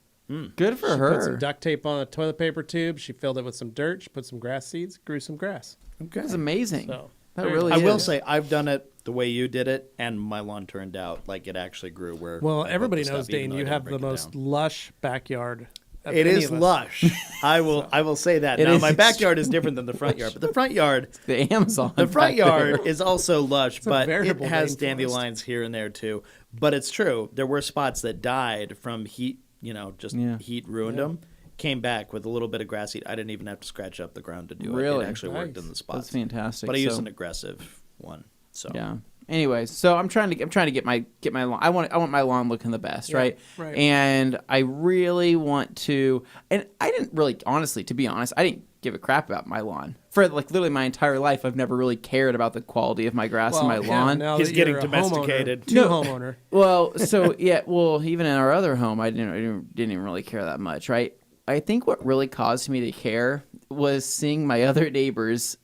Good for her. She put some duct tape on a toilet paper tube. She filled it with some dirt. She put some grass seeds, grew some grass. Okay. That's amazing. So, that really I is. will say, I've done it the way you did it, and my lawn turned out like it actually grew. Well, everybody knows, Dane, you have the most lush backyard. It is lush. I will say that. Now, my backyard is different than the front yard, but the front yard, the Amazon. The front yard is also lush, but it has rainforest. dandelions here and there too. But it's true. There were spots that died from heat. Heat ruined them. Came back with a little bit of grass seed. I didn't even have to scratch up the ground to do it. It actually worked in the spots. That's fantastic. But I used an aggressive one. So yeah. Anyways, so I'm trying to get my lawn. I want my lawn looking the best, right? Right. And I really want to. And I didn't really, honestly, to be honest, I didn't give a crap about my lawn for like literally my entire life. I've never really cared about the quality of my grass and my lawn. He's getting domesticated. Homeowner. Well, so yeah. Well, even in our other home, I didn't even really care that much, right? I think what really caused me to care was seeing my other neighbors,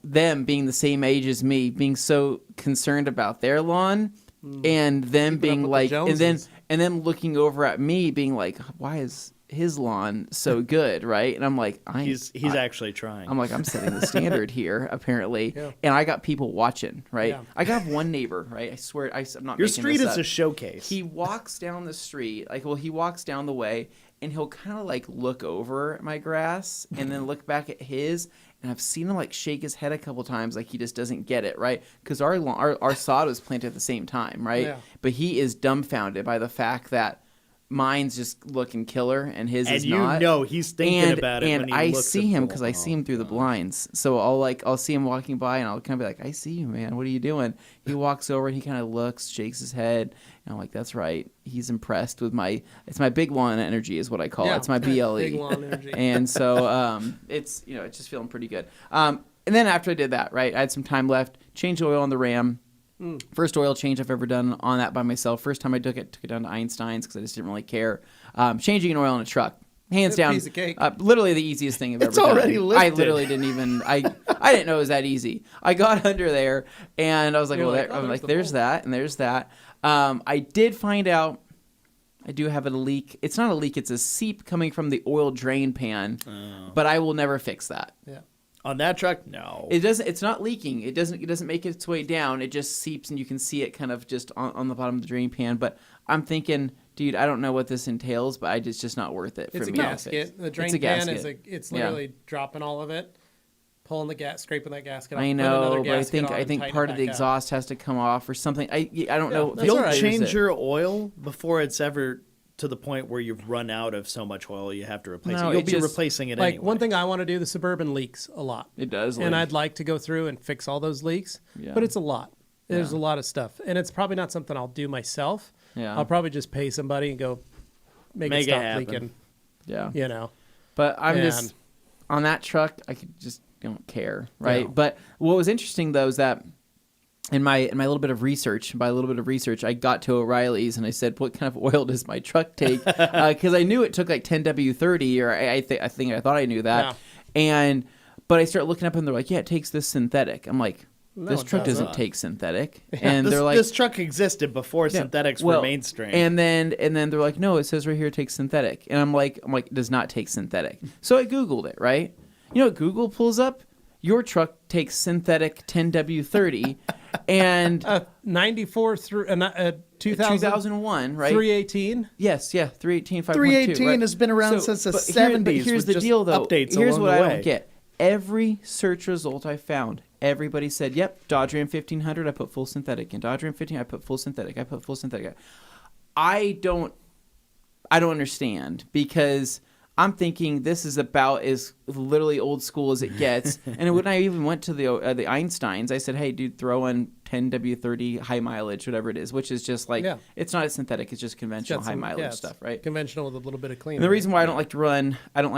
them being the same age as me, being so concerned about their lawn, and them being like, and then looking over at me, being like, why is his lawn so good, right? And I'm like, he's actually trying. I'm like, I'm setting the standard here, apparently, and I got people watching, right? Yeah. I got one neighbor, right? I swear, I'm not. Your making street this is up. a showcase. He walks down the street, he walks down the way. And he'll kind of like look over at my grass and then look back at his. And I've seen him like shake his head a couple times like he just doesn't get it, right? Because our sod was planted at the same time, right? Yeah. But he is dumbfounded by the fact that mine's just looking killer and his is not. And he's thinking about it when he I looks see him because I see him through the blinds. So I'll see him walking by and I'll kind of be like, I see you, man. What are you doing? He walks over and he kind of looks, shakes his head. And I'm like, that's right. He's impressed with it's my big lawn energy is what I call it. It's my BLE. Big lawn energy. And so it's just feeling pretty good. And then after I did that, right, I had some time left, changed oil on the Ram. First oil change I've ever done on that by myself. First time I took it down to Einstein's because I just didn't really care. Changing an oil in a truck, hands down, piece of cake. Literally the easiest thing I've ever done. It's already lifted. I literally didn't even. I didn't know it was that easy. I got under there and I was like, there's that and there's that. I did find out I do have a leak. It's not a leak. It's a seep coming from the oil drain pan, but I will never fix that. Yeah. On that truck, no. It doesn't. It's not leaking. It doesn't make its way down. It just seeps, and you can see it kind of just on the bottom of the drain pan. But I'm thinking, dude, I don't know what this entails, but it's just not worth it for me. It's a gasket. The drain pan is it's literally dropping all of it, pulling the gas, scraping that gasket off. I know, but I think part of the exhaust has to come off or something. I don't know. You'll change your oil before it's ever to the point where you've run out of so much oil you have to replace it. You'll be replacing it anyway. One thing I want to do, the Suburban leaks a lot. It does leak. And I'd like to go through and fix all those leaks, but it's a lot. There's a lot of stuff. And it's probably not something I'll do myself. Yeah. I'll probably just pay somebody and go make it stop leaking. Yeah. But I'm just, on that truck, I don't care, right? No. But what was interesting, though, is that in my little bit of research, I got to O'Reilly's and I said, "What kind of oil does my truck take?" Because I knew it took like 10W30, or I thought I knew that. Yeah. But I started looking up and they're like, "Yeah, it takes this synthetic." I'm like, "This truck doesn't take synthetic." And they're like, "This truck existed before synthetics were mainstream." And then they're like, "No, it says right here it takes synthetic." And I'm like, it does not take synthetic. So I Googled it, right? You know what Google pulls up? Your truck takes synthetic 10W30. And 94 through 2001, right? 318. Yes, 318. 318 has been around since the 70s. But here's the deal, though. Updates here's along what the I way. don't get. every search result I found, everybody said, "Yep, Dodge Ram 1500. I put full synthetic in. Dodge Ram 15. I put full synthetic. I put full synthetic." I don't understand, because I'm thinking this is about as literally old school as it gets. And when I even went to the Einsteins, I said, "Hey, dude, throw in 10W30 high mileage, whatever it is," which is just like, it's not a synthetic, it's just conventional high mileage stuff, right? Conventional with a little bit of clean. And the reason why I don't like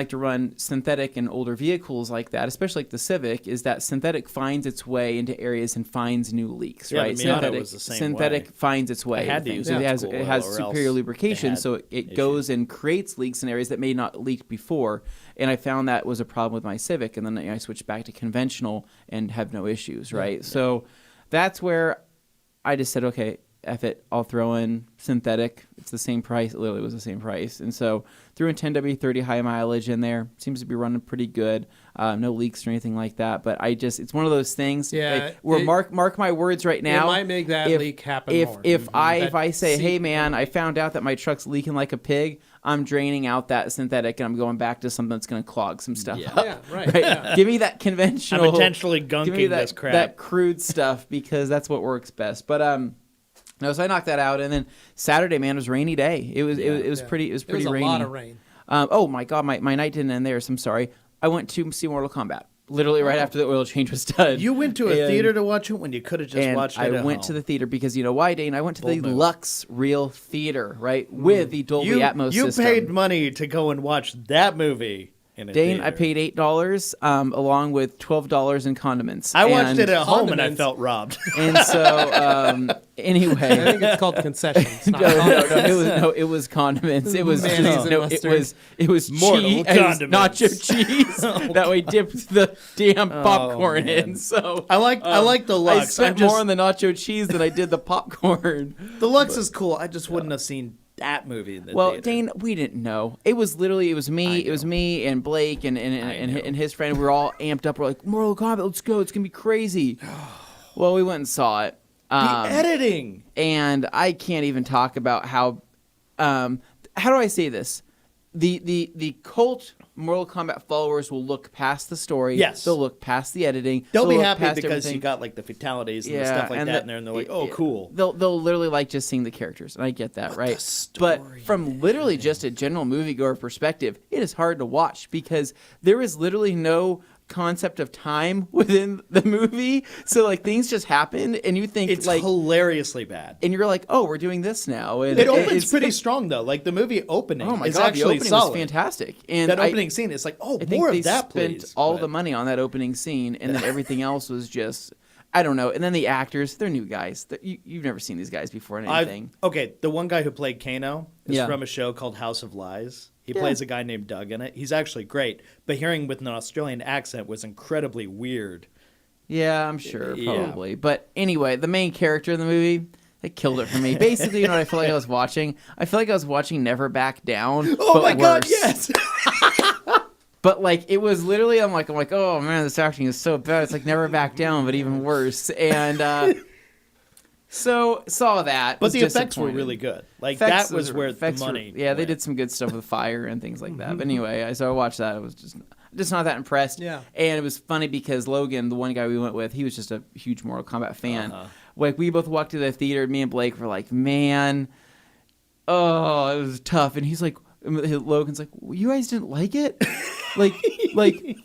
to run synthetic in older vehicles like that, especially like the Civic, is that synthetic finds its way into areas and finds new leaks, right? The Miata was the same synthetic way. finds its way. It had to use so it it has or superior else lubrication, it so had it goes and creates leaks in areas that may not leaked before. And I found that was a problem with my Civic, and then I switched back to conventional and have no issues, right? So that's where I just said, okay, F it, I'll throw in synthetic. It's the same price. It literally was the same price. And so threw in 10W30 high mileage in there. Seems to be running pretty good. No leaks or anything like that. But it's one of those things. Yeah. Mark my words right now. It might make that leak happen more. If I say, hey man, I found out that my truck's leaking like a pig, I'm draining out that synthetic and I'm going back to something that's going to clog some stuff up. Yeah, right. Yeah. Give me that conventional. I'm intentionally gunking this crap. That crude stuff, because that's what works best. But no, so I knocked that out, and then Saturday, man, was a rainy day. It was pretty rainy. A lot of rain. Oh my God, my night didn't end there, so I'm sorry. I went to see Mortal Kombat. Literally right after the oil change was done. You went to a theater to watch it when you could have just watched it at home. I went to the theater because, you know why, Dane? I went to the Lux Real Theater, right, with the Dolby Atmos system. You paid money to go and watch that movie in a Dane, theater. I paid $8 along with $12 in condiments. I watched it at home and I felt robbed. And so, anyway. I think it's called concessions. It was condiments. It was mayonnaise it was Mortal cheese, condiments. nacho cheese that we dipped the damn popcorn in. So I like the Lux. I spent more on the nacho cheese than I did the popcorn. The Lux is cool. I just wouldn't have seen that movie in the theater. Dane, we didn't know. It was me and Blake and his friend. We were all amped up. We're like, Mortal Kombat, let's go. It's gonna be crazy. Well, we went and saw it. The editing. And I can't even talk about how do I say this? The cult Mortal Kombat followers will look past the story. Yes. They'll look past the editing. They'll be look happy past because everything. you got like the fatalities and the stuff like that in there, and they're like, oh, cool. They'll literally like just seeing the characters, and I get that, right? But from literally just a general moviegoer perspective, it is hard to watch because there is literally no concept of time within the movie. So like things just happen, and you think it's like hilariously bad. And you're like, oh, we're doing this now. And it opens pretty strong though. Like the movie opening. Oh my is God, actually the opening solid. was fantastic. And that opening scene is like, oh, I think more they of that, spent please. all the money on that opening scene, and then everything else was just, I don't know. And then the actors, they're new guys. You've never seen these guys before in anything. Okay, the one guy who played Kano is from a show called House of Lies. He plays a guy named Doug in it. He's actually great, but hearing with an Australian accent was incredibly weird. Yeah, I'm sure, probably. Yeah. But anyway, the main character in the movie, they killed it for me. Basically, you know what I feel like I was watching? I feel like I was watching Never Back Down. Oh my God, worse. yes! But like it was literally, I'm like, oh man, this acting is so bad. It's like Never Back Down, but even worse. And so saw that. But the effects were really good. Like that was where the money. They did some good stuff with fire and things like that. But anyway, so I watched that. I was just not that impressed. Yeah. And it was funny because Logan, the one guy we went with, he was just a huge Mortal Kombat fan. Like we both walked to the theater. Me and Blake were like, man, it was tough. And he's like, Logan's like, well, you guys didn't like it? like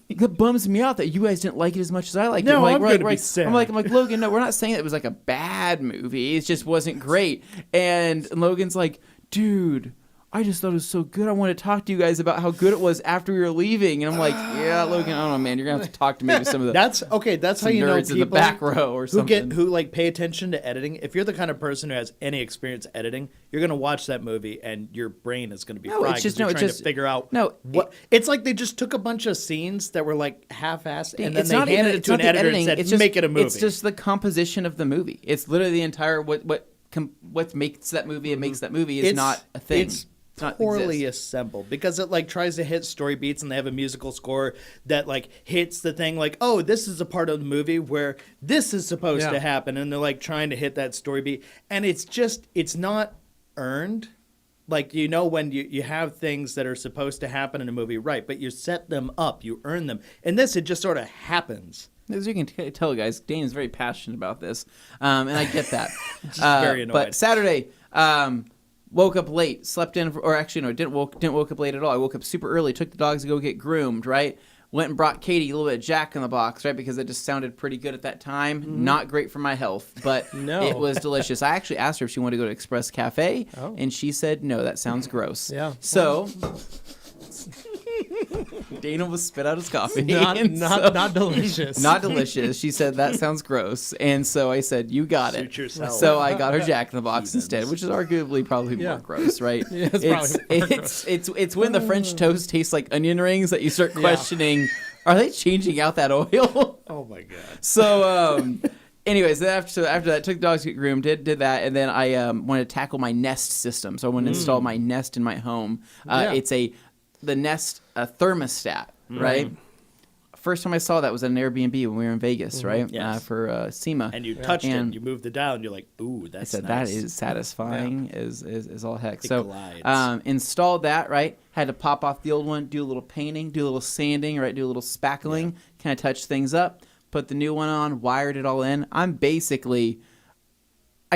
that bums me out that you guys didn't like it as much as I liked it. No, I'm gonna be sad. I'm like Logan, no, we're not saying that it was like a bad movie. It just wasn't great. And Logan's like, dude, I just thought it was so good. I want to talk to you guys about how good it was after we were leaving. And I'm like, yeah, Logan, I don't know, man. You're gonna have to talk to maybe some of the That's how you know nerds people in the back row or something who like pay attention to editing. If you're the kind of person who has any experience editing, you're gonna watch that movie and your brain is gonna be fried because you're trying to figure out what. It's like they just took a bunch of scenes that were like half-assed and then they handed it to an editor and said, "Make it a movie." It's just the composition of the movie. It's literally the entire what makes that movie. It makes that movie is not a thing. It's poorly assembled because it like tries to hit story beats and they have a musical score that like hits the thing like, oh, this is a part of the movie where this is supposed to happen, and they're like trying to hit that story beat, and it's not earned. Like, when you have things that are supposed to happen in a movie, right, but you set them up, you earn them. In this, it just sort of happens. As you can tell, guys, Dane is very passionate about this, and I get that. Just very annoyed. But Saturday, woke up late, slept in, didn't woke up late at all. I woke up super early, took the dogs to go get groomed, right? Went and brought Katie a little bit of Jack in the Box, right? Because it just sounded pretty good at that time. Mm-hmm. Not great for my health, but it was delicious. I actually asked her if she wanted to go to Express Cafe, and she said, no, that sounds gross. Yeah. So Dane almost spit out his coffee. Not delicious. Not delicious. She said, that sounds gross. And so I said, you got it. Suit yourself. So I got her Jack in the Box instead, which is arguably probably more gross, right? Yeah, it's when the French toast tastes like onion rings that you start questioning, are they changing out that oil? Oh, my God. So, anyways, after that, took the dogs to get groomed, did that, and then I wanted to tackle my Nest system. So I wanted to install my Nest in my home. It's the Nest thermostat, right? First time I saw that was at an Airbnb when we were in Vegas, right? Yes. For SEMA. And you touched it, you moved it down, you're like, ooh, that's I said, nice. that is satisfying is all heck. It So glides. installed that, right? Had to pop off the old one, do a little painting, do a little sanding, right? Do a little spackling, kind of touch things up, put the new one on, wired it all in. I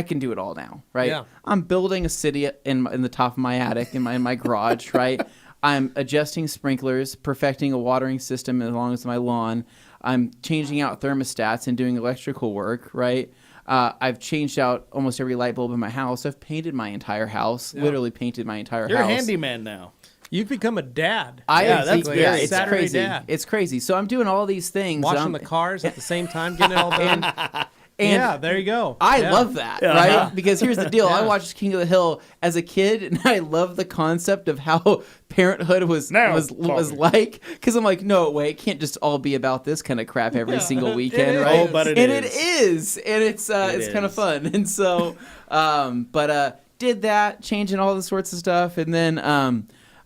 can do it all now, right? Yeah. I'm building a city in the top of my attic, in my garage, right? I'm adjusting sprinklers, perfecting a watering system along with my lawn. I'm changing out thermostats and doing electrical work, right? I've changed out almost every light bulb in my house. I've painted my entire house, literally painted my entire You're house. a handyman now. You've become a dad. That's very it's Saturday crazy. dad. It's crazy. So I'm doing all these things. Washing the cars at the same time, getting it all done. And there you go. I love that, right? Because here's the deal. I Yeah. watched King of the Hill as a kid, and I love the concept of how parenthood was like. Because I'm like, no, wait, it can't just all be about this kind of crap every single weekend, right? Oh, but it is. And it's kind of fun. And so, did that, changing all the sorts of stuff, and then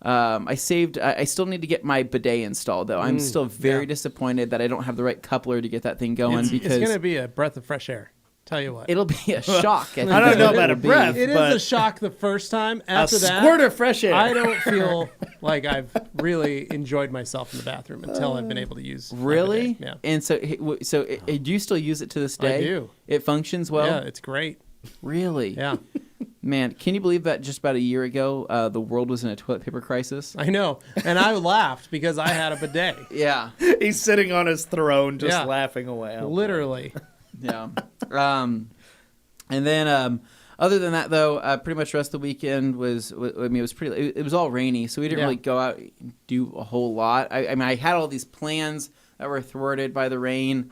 I still need to get my bidet installed, though. I'm still very disappointed that I don't have the right coupler to get that thing going. Because it's going to be a breath of fresh air. Tell you what. It'll be a shock. I don't know about a breath. It is but a shock the first time. After a that, squirt of fresh air. I don't feel like I've really enjoyed myself in the bathroom until I've been able to use my Really? bidet. Yeah. And do you still use it to this day? I do. It functions well? Yeah, it's great. Really? Yeah. Man, can you believe that just about a year ago, the world was in a toilet paper crisis? I know. And I laughed because I had a bidet. Yeah. He's sitting on his throne just laughing away. Literally. Yeah. And then other than that, though, pretty much the rest of the weekend it was all rainy, so we didn't really go out and do a whole lot. I had all these plans that were thwarted by the rain.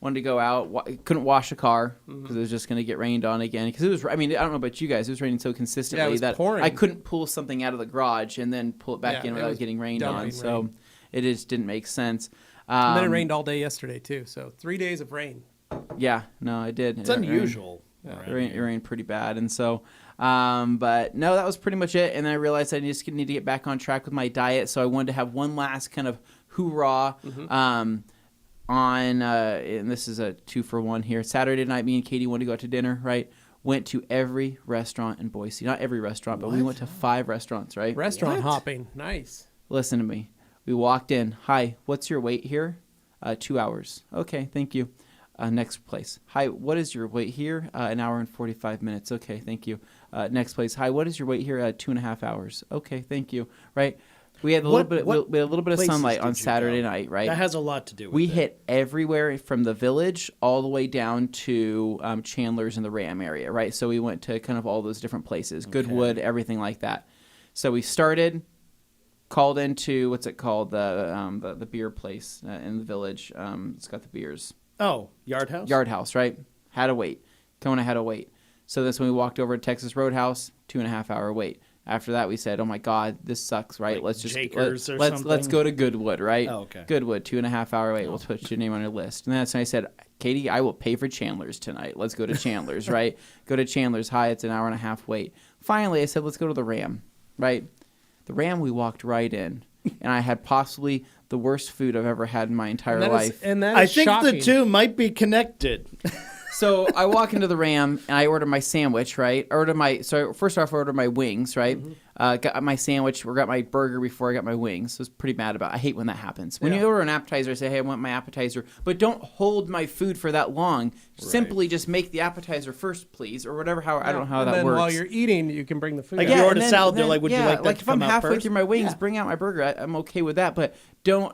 Wanted to go out, couldn't wash a car because it was just going to get rained on again. Because it was, I don't know about you guys, it was raining so consistently that pouring. I couldn't pull something out of the garage and then pull it back in without getting rained on. So it just didn't make sense. And then it rained all day yesterday, too. So 3 days of rain. Yeah, no, it did. It's unusual. It rained pretty bad. And so, but no, that was pretty much it. And then I realized I just need to get back on track with my diet. So I wanted to have one last kind of hoorah. And this is a 2-for-1 here. Saturday night, me and Katie wanted to go out to dinner, right? Went to every restaurant in Boise. Not every restaurant, but we went to 5 restaurants, right? Restaurant hopping. Nice. Listen to me. We walked in. Hi, what's your wait here? 2 hours. Okay, thank you. Next place. Hi, what is your wait here? An hour and 45 minutes. Okay, thank you. Next place. Hi, what is your wait here? 2.5 hours. Okay, thank you. Right? We had a little bit of sunlight on Saturday night, right? That has a lot to do with it. We hit everywhere from the Village all the way down to Chandler's in the Ram area, right? So we went to kind of all those different places, Goodwood, everything like that. So we started, called into, what's it called, the beer place in the Village. It's got the beers. Oh, Yard House? Yard House, right? Had to wait. Kona had to wait. So that's when we walked over to Texas Roadhouse, 2.5 hour wait. After that, we said, "Oh my God, this sucks!" Right? Like let's go to Goodwood, right? Oh, okay. Goodwood, 2.5 hour wait. We'll put your name on your list. And that's when I said, "Katie, I will pay for Chandler's tonight. Let's go to Chandler's, right? Go to Chandler's. Hi, it's an hour and a half wait." Finally, I said, "Let's go to the Ram," right? The Ram, we walked right in, and I had possibly the worst food I've ever had in my entire life. And that I is think shocking. the two might be connected. So I walk into the Ram and I order my sandwich, right? First off, I ordered my wings, right? Got my sandwich, or got my burger before I got my wings. So I was pretty mad about it. I hate when that happens. When you order an appetizer, I say, hey, I want my appetizer, but don't hold my food for that long. Simply just make the appetizer first, please, or whatever. I don't know how that then works. while you're eating, you can bring the food. Like out. you order salad, they're like, would you like that like to if I'm come out halfway first? through my wings, bring out my burger. I'm okay with that, but don't.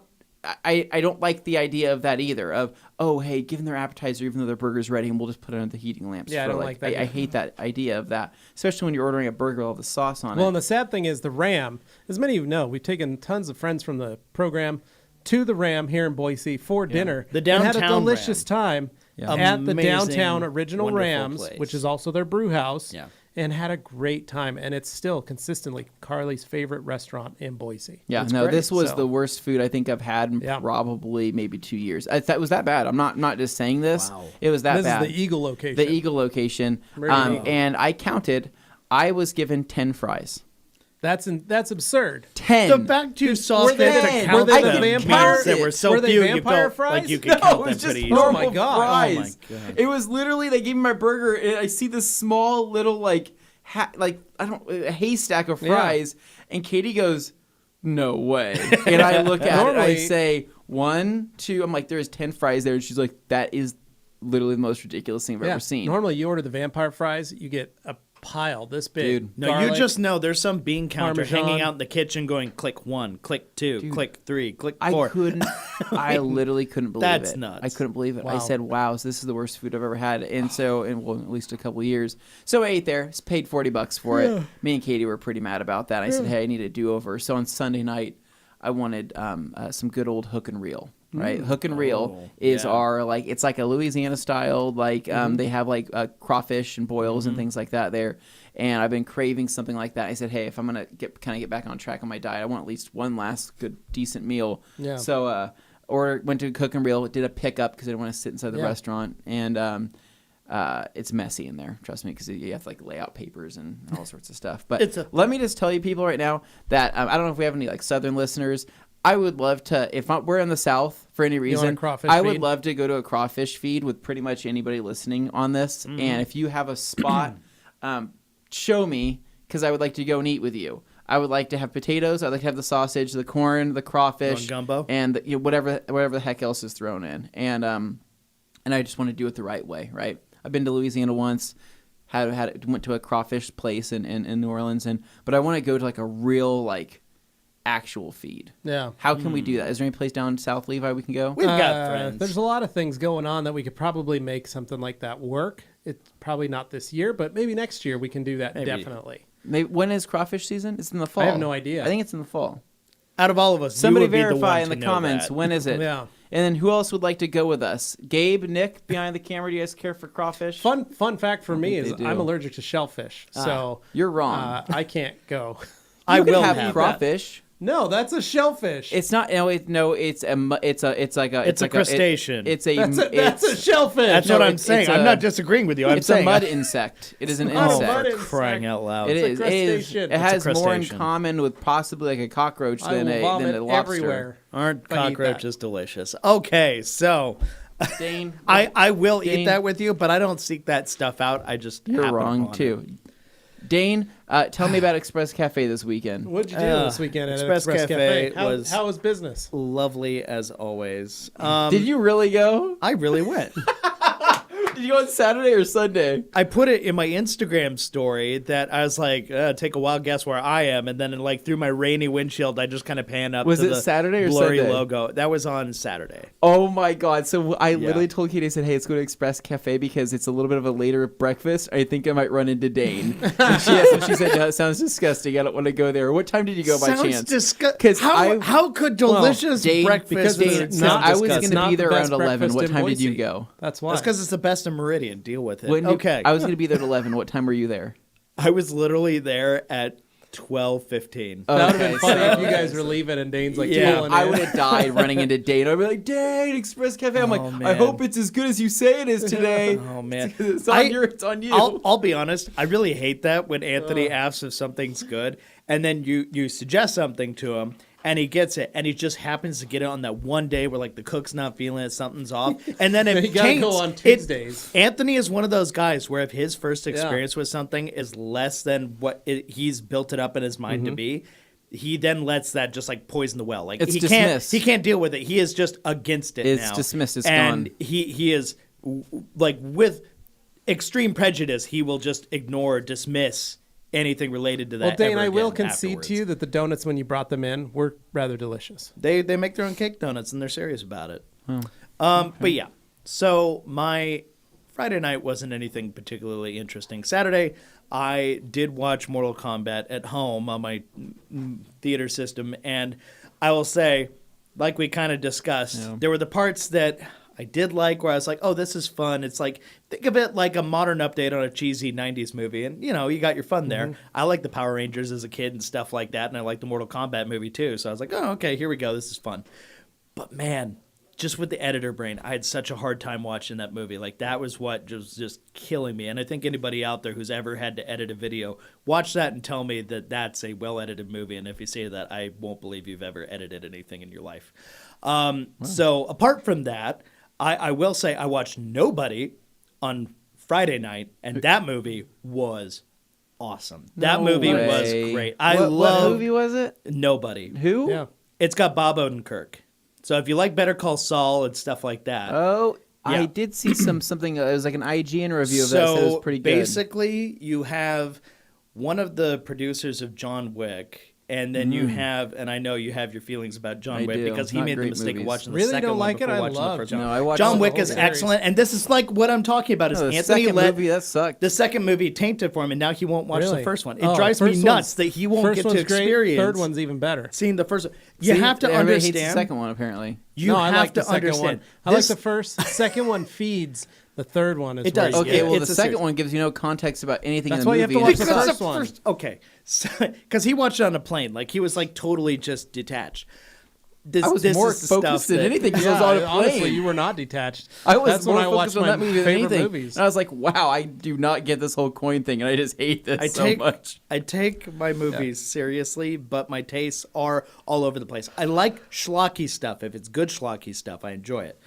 I don't like the idea of that either. Of hey, give them their appetizer even though their burger's ready, and we'll just put it on the heating lamps. Yeah, I don't like that. I hate that idea of that, especially when you're ordering a burger with all the sauce on it. Well, and the sad thing is the Ram, as many of you know, we've taken tons of friends from the program to the Ram here in Boise for dinner. The and had a downtown delicious time at the Amazing, downtown Original wonderful Rams, place. which is also their brew house, Yeah. and had a great time. And it's still consistently Carly's favorite restaurant in Boise. Yeah, It's no, great. this was So, the worst food I think I've had in probably maybe 2 years. That was that bad. I'm not just saying this. Wow. It was that This bad. is the Eagle location. The Eagle location. There you go. And I counted. I was given 10 fries. That's absurd. 10. The fact you saw Were fit they- to were count they them vampire- means there were so were they few you vampire felt fries? like you could No, count it them was just pretty normal easily. Oh my God. fries. Oh my God. It was literally they gave me my burger and I see this small little a haystack of fries, and Katie goes, "No way!" And I look at it, and I Normally- say, 1, 2. I'm like, "There's 10 fries there," and she's like, "That is literally the most ridiculous thing I've ever seen." Normally, you order the vampire fries, you get a pile this big. Dude. No, you Garlic, just know there's some bean counter Parmesan. hanging out in the kitchen going click 1, click 2, click 3, click 4. I literally couldn't believe That's it. nuts. I couldn't believe it. I Wow. said, wow, so this is the worst food I've ever had. And so, at least a couple of years. So I ate there, paid $40 for it. Me and Katie were pretty mad about that. I said, hey, I need a do-over. So on Sunday night, I wanted some good old hook and reel. Right, hook and reel is our it's like a Louisiana style. They have crawfish and boils and things like that there. And I've been craving something like that. I said, hey, if I'm gonna get back on track on my diet, I want at least one last good decent meal. Yeah. So went to Cook and Reel, did a pickup because I didn't want to sit inside the restaurant, and it's messy in there. Trust me, because you have to lay out papers and all sorts of stuff. But let me just tell you, people, right now that I don't know if we have any Southern listeners. I would love to, if we're in the South for any reason, I would love to go to a crawfish feed with pretty much anybody listening on this. And if you have a spot, show me, because I would like to go and eat with you. I would like to have potatoes. I'd like to have the sausage, the corn, the crawfish, gumbo? and whatever the heck else is thrown in. And I just want to do it the right way, right? I've been to Louisiana once. Went to a crawfish place in New Orleans, but I want to go to a real actual feed. Yeah. How can we do that? Is there any place down south, Levi, we can go? We've got friends. There's a lot of things going on that we could probably make something like that work. It's probably not this year, but maybe next year we can do that. Definitely. Maybe, when is crawfish season? It's in the fall. I have no idea. I think it's in the fall. Out of all of us, Somebody you would be the verify one in to the know comments. that. When is it? Yeah. And then who else would like to go with us? Gabe, Nick, behind the camera. Do you guys care for crawfish? Fun fact for me is they do. I'm allergic to shellfish, so you're wrong. I can't go. I will have have crawfish. No, that's a shellfish. It's not. No, it's a crustacean. That's a shellfish. That's what I'm saying. I'm not disagreeing with you. I'm It's saying a mud insect. It is an not a insect. mud insect. crying out loud. It It's a is. crustacean. It has It's a more in crustacean. common with possibly a cockroach I than will a vomit lobster. everywhere. Aren't if I eat that. cockroaches delicious? Okay, so Dane, I will Dane. eat that with you, but I don't seek that stuff out. I just you're happen wrong upon too. it. Dane, tell me about Express Cafe this weekend. What'd you do this weekend at Express Express Cafe Cafe? was- How was business? Lovely as always. Did you really go? I really went. Did you go on Saturday or Sunday? I put it in my Instagram story that I was like, take a wild guess where I am, and then through my rainy windshield, I just kind of pan up Was to it the Saturday or blurry Sunday? logo. That was on Saturday. Oh my God! So I literally told Katie, I said, "Hey, let's go to Express Cafe because it's a little bit of a later breakfast. I think I might run into Dane." And she said, "No, it sounds disgusting. I don't want to go there." What time did you go by Sounds chance? disgusting. How could delicious Dane, breakfast because be it's sound not- I was disgusting? going to be there Not the around best 11. What breakfast in time did you Boise. go? That's why. That's because it's the best in Meridian. Deal with it. When Okay. I was going to be there at 11. What time were you there? I was literally there at 12:15. That would have been Okay, funny so- if you guys were leaving and Dane's Yeah, pulling I in. would have died running into Dane. I'd be like, Dane, Express Cafe. I'm like, I man. hope it's as good as you say it is today. Oh man, It's on you. I'll be honest. I really hate that when Anthony asks if something's good, and then you suggest something to him, and he gets it, and he just happens to get it on that one day where like the cook's not feeling it, something's off, and then it You gotta taints. go on Tuesdays. Anthony is one of those guys where if his first experience with something is less than what he's built it up in his mind to be, he then lets that just like poison the well. Like It's he dismissed. can't deal with it. He is just against it now. It's dismissed. It's and gone. he is like with extreme prejudice. He will just ignore, dismiss anything related to that. Well, Dane, ever I will again concede afterwards. to you that the donuts, when you brought them in, were rather delicious. They make their own cake donuts and they're serious about it. But yeah, so my Friday night wasn't anything particularly interesting. Saturday, I did watch Mortal Kombat at home on my theater system, and I will say, like we kind of discussed, there were the parts that I did like where I was like, oh, this is fun. It's like, think of it like a modern update on a cheesy 90s movie. And, you know, you got your fun there. I like the Power Rangers as a kid and stuff like that. And I like the Mortal Kombat movie too. So I was like, oh, okay, here we go. This is fun. But man, just with the editor brain, I had such a hard time watching that movie. Like that was what was just killing me. And I think anybody out there who's ever had to edit a video, watch that and tell me that that's a well-edited movie. And if you say that, I won't believe you've ever edited anything in your life. So apart from that, I will say I watched Nobody on Friday night, and that movie was awesome. That movie was great. What movie was it? Nobody. Who? Yeah. It's got Bob Odenkirk. So if you like Better Call Saul and stuff like that. Oh, Yeah. I did see something. It was like an IGN review of that. Said it was pretty good. Basically, you have one of the producers of John Wick, and then you have, and I know you have your feelings about John I Wick do. because he Not made the great mistake of movies. watching the Really second don't one like it? before I watching love the first John one. No, I watched John the Wick whole is series. excellent, and this is like what I'm talking about. Is No, the Anthony second let movie that sucked. the second movie tainted for him, and now he won't watch the Really? first one. It Oh, drives me first nuts one's- that he won't first get to one's great, experience. Third one's even better. Seeing the first one. You See, have to everybody understand. hates the second one apparently. You no, I have like to the second understand. one. I like This- the first. Second one feeds. The third one is It where does. you Okay, get- well, It's the a second series. one gives you no context about anything That's in the why you movie. have to watch and the it's Because first one. okay, because he watched it on a plane, like he was like totally just detached. This, I was this more is the stuff focused than that- anything because I Yeah, was on a plane. honestly, you were not detached. I was That's more when I focused watched on my that movie than favorite anything. movies. And I was like, wow, I do not get this whole coin thing, and I just hate this so much. I take my movies seriously, but my tastes are all over the place. I like schlocky stuff. If it's good schlocky stuff, I enjoy it.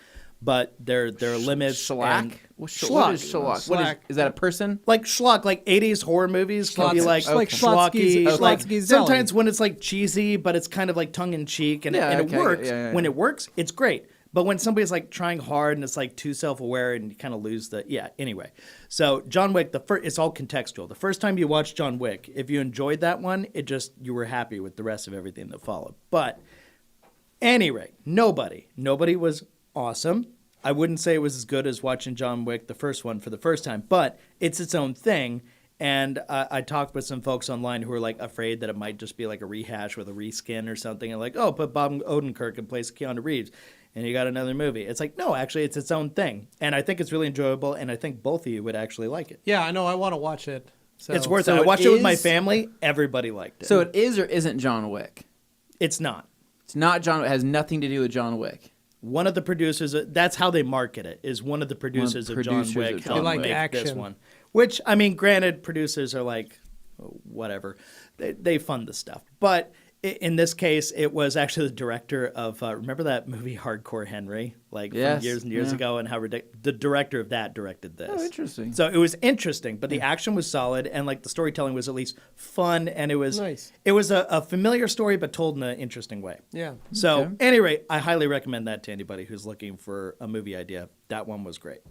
But there are limits. Shellac? and- What Schlock. is shellac? What Schlock. is that a person? Like schlock, like 80s horror movies can be like, Like schlocky. Schlotsky's- Like Schlotsky's sometimes Deli. when it's like cheesy, but it's kind of like tongue in cheek, and, Yeah, and okay, it works. yeah. When it works, it's great. But when somebody's like trying hard and it's like too self-aware and you kind of lose the anyway. So John Wick, it's all contextual. The first time you watch John Wick, if you enjoyed that one, you were happy with the rest of everything that followed. But anyway, Nobody was awesome. I wouldn't say it was as good as watching John Wick, the first one, for the first time, but it's its own thing. And I talked with some folks online who were like afraid that it might just be like a rehash with a reskin or something, and like, oh, put Bob Odenkirk in place of Keanu Reeves, and you got another movie. It's like, no, actually, it's its own thing, and I think it's really enjoyable, and I think both of you would actually like it. Yeah, I know. I want to watch it. So. It's worth So it. I it watched it with my is- family. Everybody liked it. So it is or isn't John Wick? It's not. It's not John. It has nothing to do with John Wick. One of the producers, that's how they market it, is one of the producers of John producers Wick of John helped Wick. They make like this action. one. Which, I mean, granted, producers are like, whatever. They fund the stuff. But in this case, it was actually the director of, remember that movie Hardcore Henry? Like Yes, from years and years yeah. ago, and how the director of that directed this. Oh, interesting. So it was interesting, but the action was solid, and like the storytelling was at least fun, and it was Nice. It was a familiar story, but told in an interesting way. Yeah. So, Okay. anyway, I highly recommend that to anybody who's looking for a movie idea. That one was great.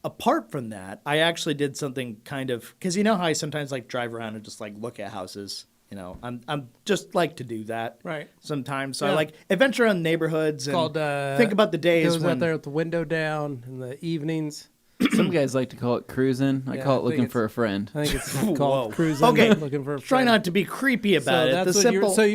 Apart from that, I actually did something kind of, because you know how I sometimes like drive around and just like look at houses. You know, I'm just like to do that. Right. Sometimes, so I Yeah. like adventure around neighborhoods and Called think about the days goes when out there with the window down in the evenings. Some guys like to call it cruising. I Yeah, call I it think looking it's- for a friend. I think it's Whoa. called cruising. Okay, Looking for a try friend. not to be creepy about So it. that's The what simple,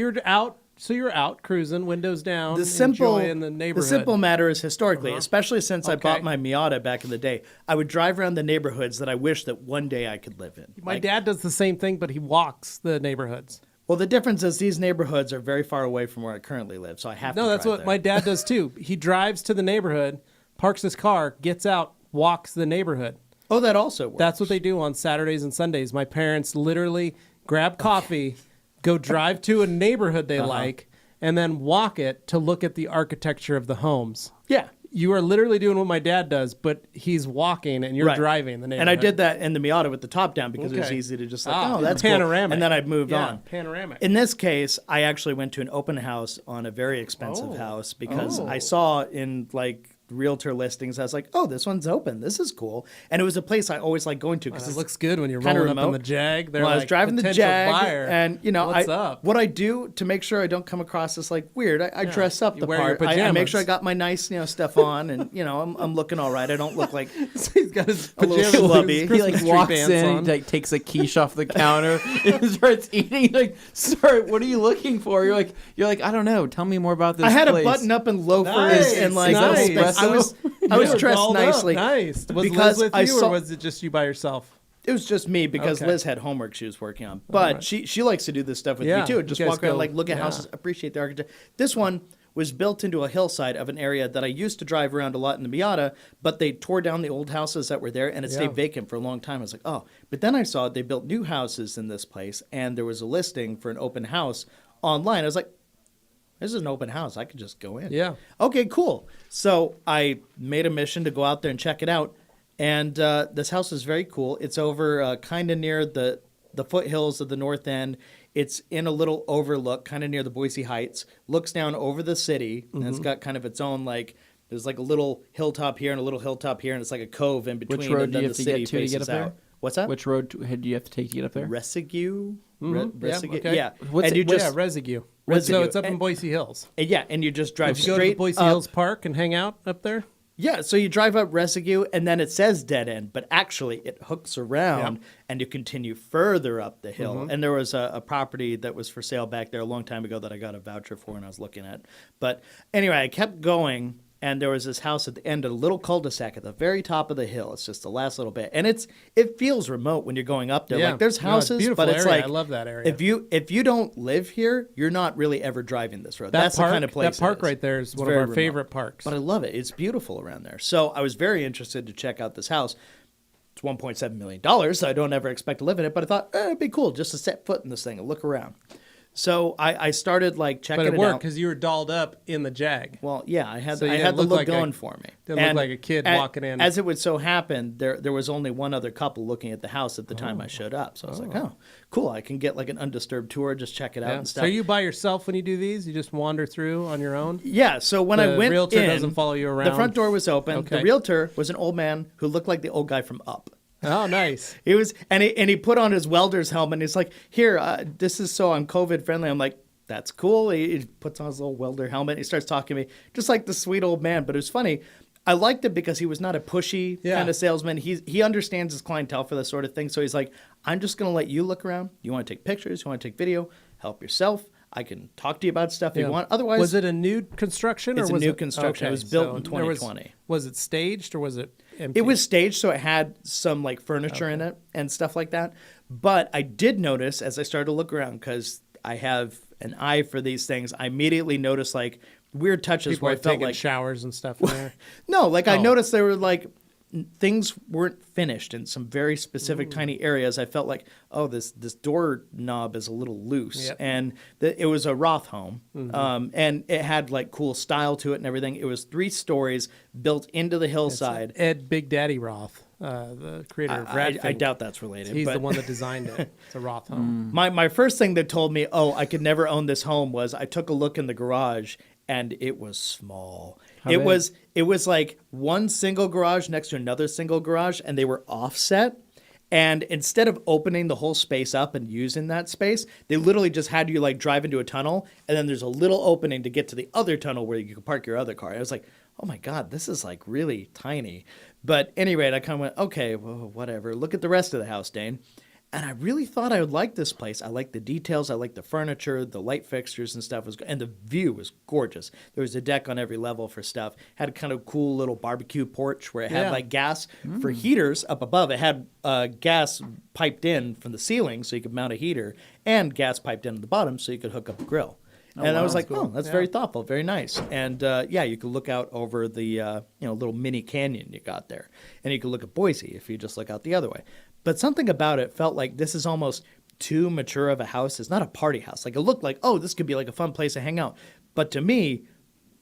you're out cruising, windows down, the simple, enjoying the neighborhood. the simple matter is historically, especially since I Okay. bought my Miata back in the day, I would drive around the neighborhoods that I wish that one day I could live in. My Like, dad does the same thing, but he walks the neighborhoods. well, the difference is these neighborhoods are very far away from where I currently live, so I have to. No, that's drive what there. my dad does too. He drives to the neighborhood, parks his car, gets out, walks the neighborhood. Oh, that also works. That's what they do on Saturdays and Sundays. My parents literally grab coffee, go drive to a neighborhood they like, and then walk it to look at the architecture of the homes. Yeah. You are literally doing what my dad does, but he's walking and you're driving the neighborhood. And I did that in the Miata with the top down because it was easy to just that's panoramic. Cool. And then I moved on. Panoramic. In this case, I actually went to an open house on a very expensive house because I saw in like realtor listings, I was like, oh, this one's open. This is cool. And it was a place I always like going to because it looks good when you're rolling rolling up in the Jag. Well, I was driving the Jag, buyer. and What's up? What I do to make sure I don't come across as like weird, I dress up the wear your part. I make pajamas. sure I got my nice stuff on, and I'm looking all right. I don't look like He's got his a little pajamas. schlubby. He like walks in, he like takes a quiche off the counter and starts eating. Like, sorry, what are you looking for? You're like, I don't know. Tell me more about this. I had place. a button up and loafers Nice, and like nice. I was dressed nicely. Nice. Was because Liz with I you, saw- or was it just you by yourself? It was just me because Okay. Liz had homework she was working on. But she likes to do this stuff with me too. you Just guys walk around, go- like look at houses, appreciate the architecture. This one was built into a hillside of an area that I used to drive around a lot in the Miata, but they tore down the old houses that were there and it stayed vacant for a long time. I was like, oh. But then I saw they built new houses in this place and there was a listing for an open house online. I was like, this is an open house. I could just go in. Yeah. Okay, cool. So I made a mission to go out there and check it out. And this house is very cool. It's over kind of near the foothills of the north end. It's in a little overlook, kind of near the Boise Heights. Looks down over the city, and it's got kind of its own like. There's like a little hilltop here and a little hilltop here, and it's like a cove in between. Which road and do then you the have to city get to get up faces there? out. What's that? Which road do you have to take to get up there? Residue? Residue? okay. Yeah. What's and it- you just Residue. Residue. So it's up in And- Boise Hills. and you just drive Did you go to straight Boise up. Hills Park and hang out up there? Yeah, so you drive up Residue, and then it says dead end, but actually it hooks around, and you continue further up the hill. And there was a property that was for sale back there a long time ago that I got a voucher for and I was looking at. But anyway, I kept going, and there was this house at the end of a little cul-de-sac at the very top of the hill. It's just the last little bit. And it feels remote when you're going up there. Yeah. Like there's No, it's houses, beautiful but it's area. like I love that area. If you don't live here, you're not really ever driving this road. That's park, the kind of place That park it is. right there is It's one of very our remote. favorite parks. But I love it. It's beautiful around there. So I was very interested to check out this house. It's $1.7 million, so I don't ever expect to live in it. But I thought it'd be cool just to set foot in this thing and look around. So I started like checking But it it worked out. because you were dolled up in the Jag. Well, yeah, I had So you I didn't had the look look like going for me. didn't look like a kid walking in. As it would so happen, there was only one other couple looking at the house at the time I showed up. So I was like, oh, cool. I can get like an undisturbed tour, just check it out and So stuff. are you by yourself when you do these? You just wander through on your own? Yeah, so when I The went realtor in, doesn't follow you the around? front door was open. Okay. The realtor was an old man who looked like the old guy from Up. Oh, nice. He was, and he put on his welder's helmet. And he's like, "Here, this is so I'm COVID friendly." I'm like, "That's cool." He puts on his little welder helmet. He starts talking to me, just like the sweet old man. But it was funny. I liked it because he was not a pushy kind of salesman. He understands his clientele for this sort of thing. So he's like, "I'm just gonna let you look around. You want to take pictures? You want to take video? Help yourself. I can talk to you about stuff if you want. Otherwise, was it a new construction? It's or a was new it, construction. It Okay, was built so in there 2020. Was it staged or was it empty? It was staged, so it had some like furniture in it and stuff like that. But I did notice as I started to look around, because I have an eye for these things, I immediately noticed like weird touches People where were I felt taking like showers and stuff in there. no, like I Oh. noticed there were like things weren't finished in some very specific tiny areas. I felt like, oh, this door knob is a little loose, Yep. and it was a Roth home, and it had like cool style to it and everything. It was 3 stories built into the hillside. Ed Big Daddy Roth, the creator of Rat I doubt that's related. He's but the one that designed it. It's a Roth home. My first thing that told me, oh, I could never own this home was I took a look in the garage and it was small. How big? It was like one single garage next to another single garage, and they were offset. And instead of opening the whole space up and using that space, they literally just had you like drive into a tunnel, and then there's a little opening to get to the other tunnel where you could park your other car. I was like, oh my God, this is like really tiny. But anyway, I kind of went, okay, well, whatever. Look at the rest of the house, Dane. And I really thought I would like this place. I like the details. I like the furniture, the light fixtures and stuff. And the view was gorgeous. There was a deck on every level for stuff. Had a kind of cool little barbecue porch where it had like gas for heaters up above. It had gas piped in from the ceiling so you could mount a heater, and gas piped in at the bottom so you could hook up a grill. And I was like, oh, that's very thoughtful, very nice. And yeah, you could look out over the little mini canyon you got there. And you could look at Boise if you just look out the other way. But something about it felt like this is almost too mature of a house. It's not a party house. Like it looked like, oh, this could be like a fun place to hang out. But to me,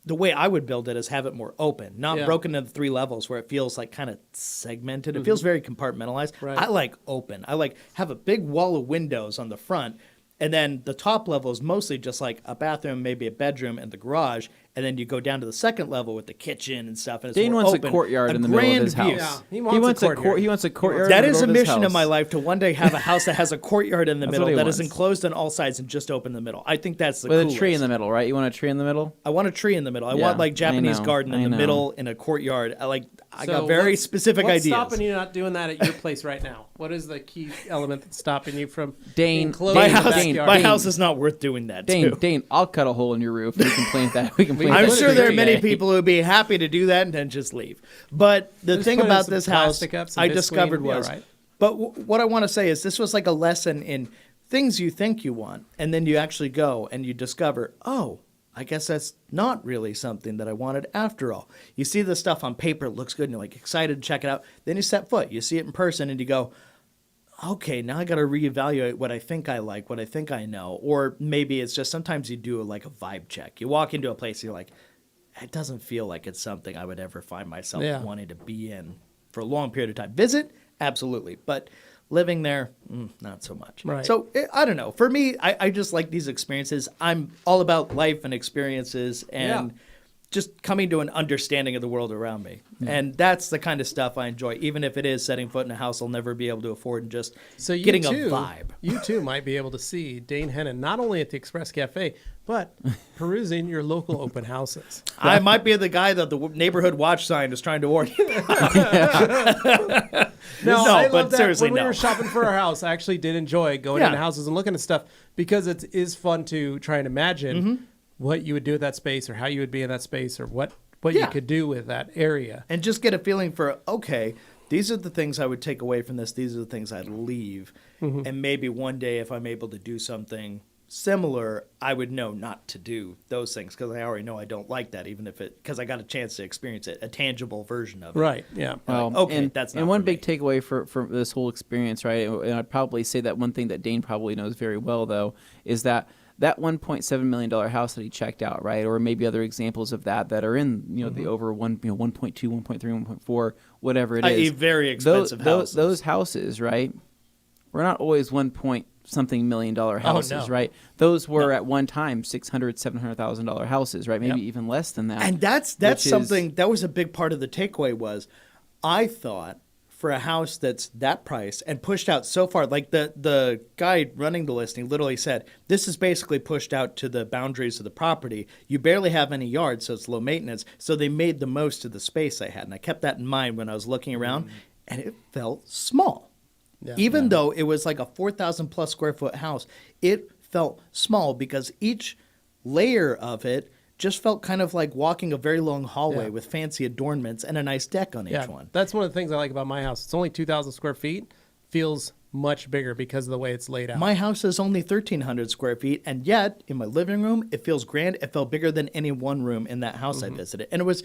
the way I would build it is have it more open, not broken into 3 levels where it feels like kind of segmented. It feels very compartmentalized. Right. I like open. I like have a big wall of windows on the front. And then the top level is mostly just like a bathroom, maybe a bedroom, and the garage. And then you go down to the second level with the kitchen and stuff. And it's Dane more wants open, a courtyard in the middle of his grand view. house. Yeah, he wants a courtyard. He wants a courtyard. That in the is a middle of his mission in house. my life to one day have a house that has a courtyard in the That's middle what he that is wants. enclosed on all sides and just open in the middle. I think that's the With coolest. a tree in the middle, right? You want a tree in the middle? I want a tree in the middle. I Yeah, want like Japanese I know, garden in I the know. middle in a courtyard. I So got very what's- specific what's ideas. stopping you not doing that at your place right now? What is the key element that's stopping you from Dane, enclosing My Dane, the house, Dane, backyard? my Dane. house is not worth doing that Dane, to. Dane, I'll cut a hole in your roof. We can plant that. We can plant I'm that sure there are tree. many people who would be happy to do that and then just leave. But the Just thing put in about some this house, plastic up, some I visqueen, discovered yeah, was, right. but what I want to say is this was like a lesson in things you think you want, and then you actually go and you discover, oh, I guess that's not really something that I wanted after all. You see the stuff on paper, it looks good, and you're like excited to check it out. Then you set foot, you see it in person, and you go, okay, now I got to reevaluate what I think I like, what I think I know. Or maybe it's just sometimes you do like a vibe check. You walk into a place, you're like, it doesn't feel like it's something I would ever find myself wanting to be in for a long period of time. Visit, absolutely, but living there, not so much. Right. So I don't know. For me, I just like these experiences. I'm all about life and experiences and just coming to an understanding of the world around me. And that's the kind of stuff I enjoy, even if it is setting foot in a house I'll never be able to afford and just getting a vibe. You too might be able to see Dane Hennen not only at the Express Cafe, but perusing your local open houses. I might be the guy that the neighborhood watch sign is trying to warn you. No, No, I but love that. seriously, When we no. were shopping for our house, I actually did enjoy going into houses and looking at stuff because it is fun to try and imagine what you would do with that space or how you would be in that space or what you could do with that area. And just get a feeling for, okay, these are the things I would take away from this. These are the things I'd leave. And maybe one day if I'm able to do something similar, I would know not to do those things because I already know I don't like that, even if because I got a chance to experience it, a tangible version of it. Right, yeah. Okay, and, that's not and one for big me. takeaway for this whole experience, right? And I'd probably say that one thing that Dane probably knows very well, though, is that $1.7 million house that he checked out, right? Or maybe other examples of that are in, the over 1.2, 1.3, 1.4, whatever it I.e. is. very expensive houses. Those houses, right? We're not always $1.something million houses, no. right? Those were at one time $600,000-$700,000 houses, right? Maybe even less than that. And that's which is- something that was a big part of the takeaway was I thought for a house that's that price and pushed out so far, like the guy running the listing literally said, this is basically pushed out to the boundaries of the property. You barely have any yards, so it's low maintenance. So they made the most of the space they had. And I kept that in mind when I was looking around, and it felt small. Yeah. Even though it was like a 4,000 plus square foot house, it felt small because each layer of it just felt kind of like walking a very long hallway with fancy adornments and a nice deck on each one. That's one of the things I like about my house. It's only 2,000 square feet. Feels much bigger because of the way it's laid out. My house is only 1,300 square feet, and yet in my living room, it feels grand. It felt bigger than any one room in that house I visited. And it was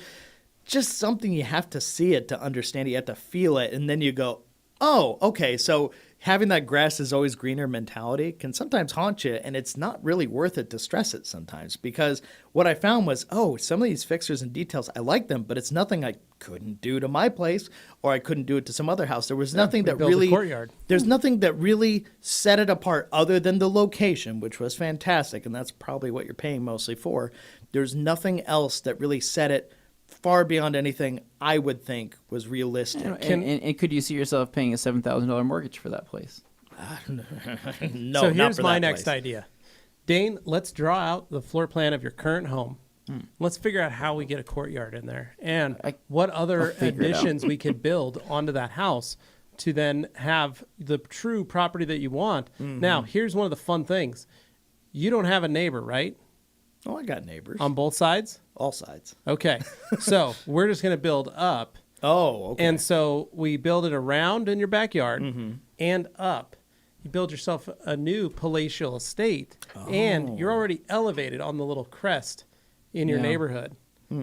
just something you have to see it to understand it. You have to feel it, and then you go, oh, okay, so having that grass is always greener mentality can sometimes haunt you, and it's not really worth it to stress it sometimes because what I found was, some of these fixtures and details, I like them, but it's nothing I couldn't do to my place or I couldn't do it to some other house. There was nothing that built a really, courtyard. there's nothing that really set it apart other than the location, which was fantastic, and that's probably what you're paying mostly for. There's nothing else that really set it far beyond anything I would think was realistic. And could you see yourself paying a $7,000 mortgage for that place? No, so not here's for my that next place. idea. Dane, let's draw out the floor plan of your current home. Let's figure out how we get a courtyard in there and what other figure it out. additions we could build onto that house to then have the true property that you want. Now, here's one of the fun things. You don't have a neighbor, right? Oh, I got neighbors. On both sides? All sides. Okay. So we're just going to build up. Oh, okay. And so we build it around in your backyard and up. You build yourself a new palatial estate, and you're already elevated on the little crest in your neighborhood.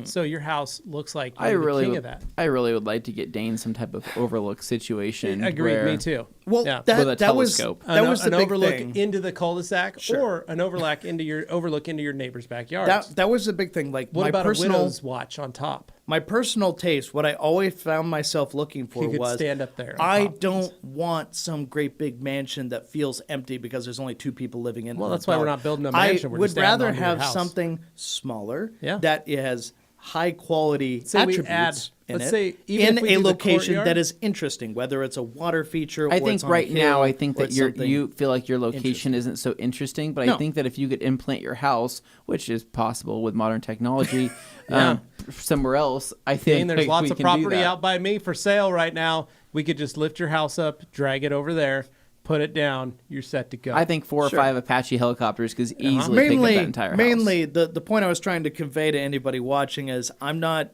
So your house looks like I you're really the king would, of that. I really would like to get Dane some type of overlook situation. Agreed, where- me too. Well, Yeah. With a that was telescope. that was the an big overlook thing. into the cul-de-sac Sure. or an overlook into your neighbor's backyard. That was the big thing. Like What my about personal a widow's watch on top? my personal taste, what I always found myself looking for You could was stand up there on I top. don't want some great big mansion that feels empty because there's only 2 people living in it. Well, and a that's why we're dog. not building a mansion, I we're would just adding rather on to your have house. something smaller Yeah. that has high quality Say we attributes add- in let's it say even in if we a do the location courtyard- that is interesting, whether it's a water feature. I or think it's on a right now, hill, I think or that it's something- you feel like your location isn't so interesting, but I No. think that if you could implant your house, which is possible with modern technology, Yeah. somewhere else, I think Dane, there's like, lots we of can do property that. out by me for sale right now. We could just lift your house up, drag it over there, put it down. You're set to go. I think 4 Sure. or 5 Apache helicopters could easily pick up that entire house. Mainly, the point I was trying to convey to anybody watching is I'm not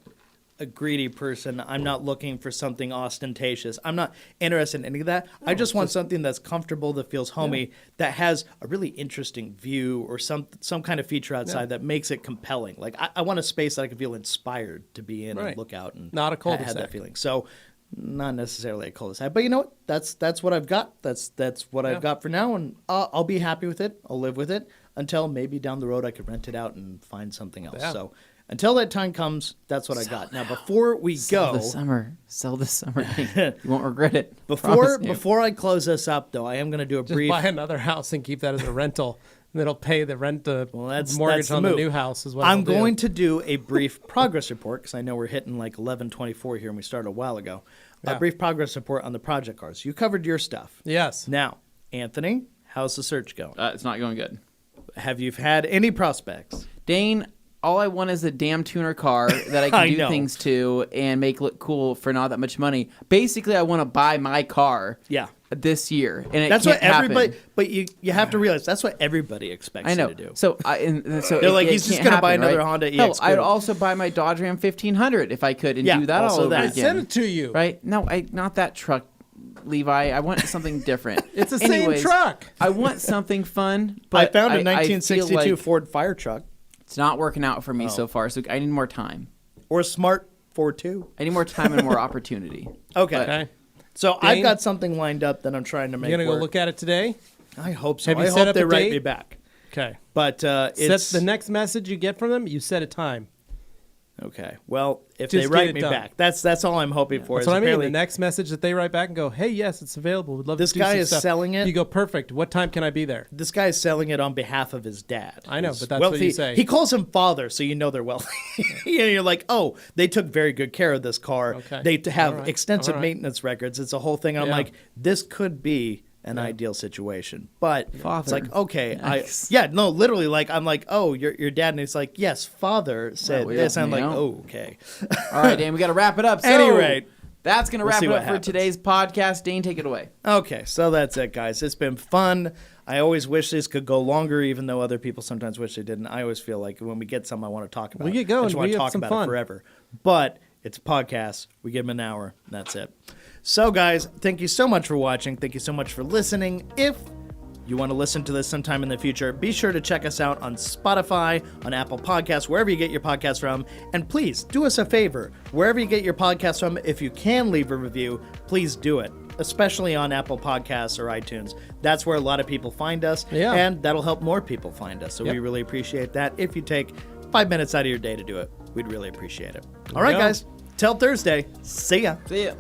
a greedy person. I'm not looking for something ostentatious. I'm not interested in any of that. I just want something that's comfortable, that feels homey, that has a really interesting view or some kind of feature outside that makes it compelling. Like I want a space that I can feel inspired to be in Right. and look out and Not a have cul-de-sac. that feeling. So not necessarily a cul-de-sac, but you know what? That's what I've got. That's what I've got for now, and I'll be happy with it. I'll live with it until maybe down the road I could rent it out and find something else. Yeah. So until that time comes, that's what I got. Now before we Sell go, this summer. Dane. You won't regret it. Promise you. before I close this up, though, I am going to do a just brief. buy another house and keep that as a rental. And it'll pay the rent, the That's mortgage the on move. the new house is what I'm I'll do. going to do a brief progress report because I know we're hitting like 11:24 here, and we started a while ago. Yeah. A brief progress report on the project cars. You covered your stuff. Yes. Now, Anthony, how's the search going? It's not going good. Have you had any prospects? Dane, all I want is a damn tuner car that I can I do know. things to and make look cool for not that much money. Basically, I want to buy my car Yeah. this year, and it That's can't what everybody. happen. But you have to realize that's what everybody expects I know. you to do. So so They're like, it he's just can't gonna buy happen, another right? Honda Hell, EX I'd Coupe. also buy my Dodge Ram 1500 if I could and Yeah, do that all also over that. again. Send it to you. Right? No, not that truck, Levi. I want something different. It's the Anyways, same truck. I want something fun, I but found a I feel 1962 like Ford fire truck it's not working out for me Oh. so far. So I need more time. or a smart Ford 2. I need more time and more opportunity. Okay. Okay. So I've Dane? got something lined up that I'm trying to make You're going to go work. look at it today? I hope so. Have you I set hope up they a write date? me back. Okay. But Set it's the next message you get from them, you set a time. okay. Well, if Just they get write it me done. back, that's all I'm hoping for. That's is what I mean. apparently- The next message that they write back and go, hey, yes, it's available. We'd love This to do guy some is stuff. selling it? You go, perfect. What time can I be there? This guy is selling it on behalf of his dad. I know, He's but that's what wealthy. you say. He calls him father, so you know they're wealthy. And you're like, oh, they took very good care of this car. Okay. They have All right. extensive All right. maintenance records. It's a whole thing. I'm Yeah. like, this could be an ideal situation. But it's Father. like, okay, Nice. literally, like, I'm like, oh, your dad. And he's like, yes, father said we this. don't I'm like, know. oh, okay. All right, Dane, we got to wrap it up. So, Any rate, that's going to we'll wrap see it what up for happens. today's podcast. Dane, take it away. Okay, so that's it, guys. It's been fun. I always wish this could go longer, even though other people sometimes wish they didn't. I always feel like when we get something I want to talk about, We get I going. just want We to have talk some about fun. it forever. But it's a podcast. We give them an hour, and that's it. So, guys, thank you so much for watching. Thank you so much for listening. If you want to listen to this sometime in the future, be sure to check us out on Spotify, on Apple Podcasts, wherever you get your podcasts from. And please do us a favor. Wherever you get your podcasts from, if you can leave a review, please do it, especially on Apple Podcasts or iTunes. That's where a lot of people find us, Yeah. and that'll help more people find us. So Yep. we really appreciate that. If you take 5 minutes out of your day to do it, we'd really appreciate it. All right, go. guys. Till Thursday. See ya. See ya.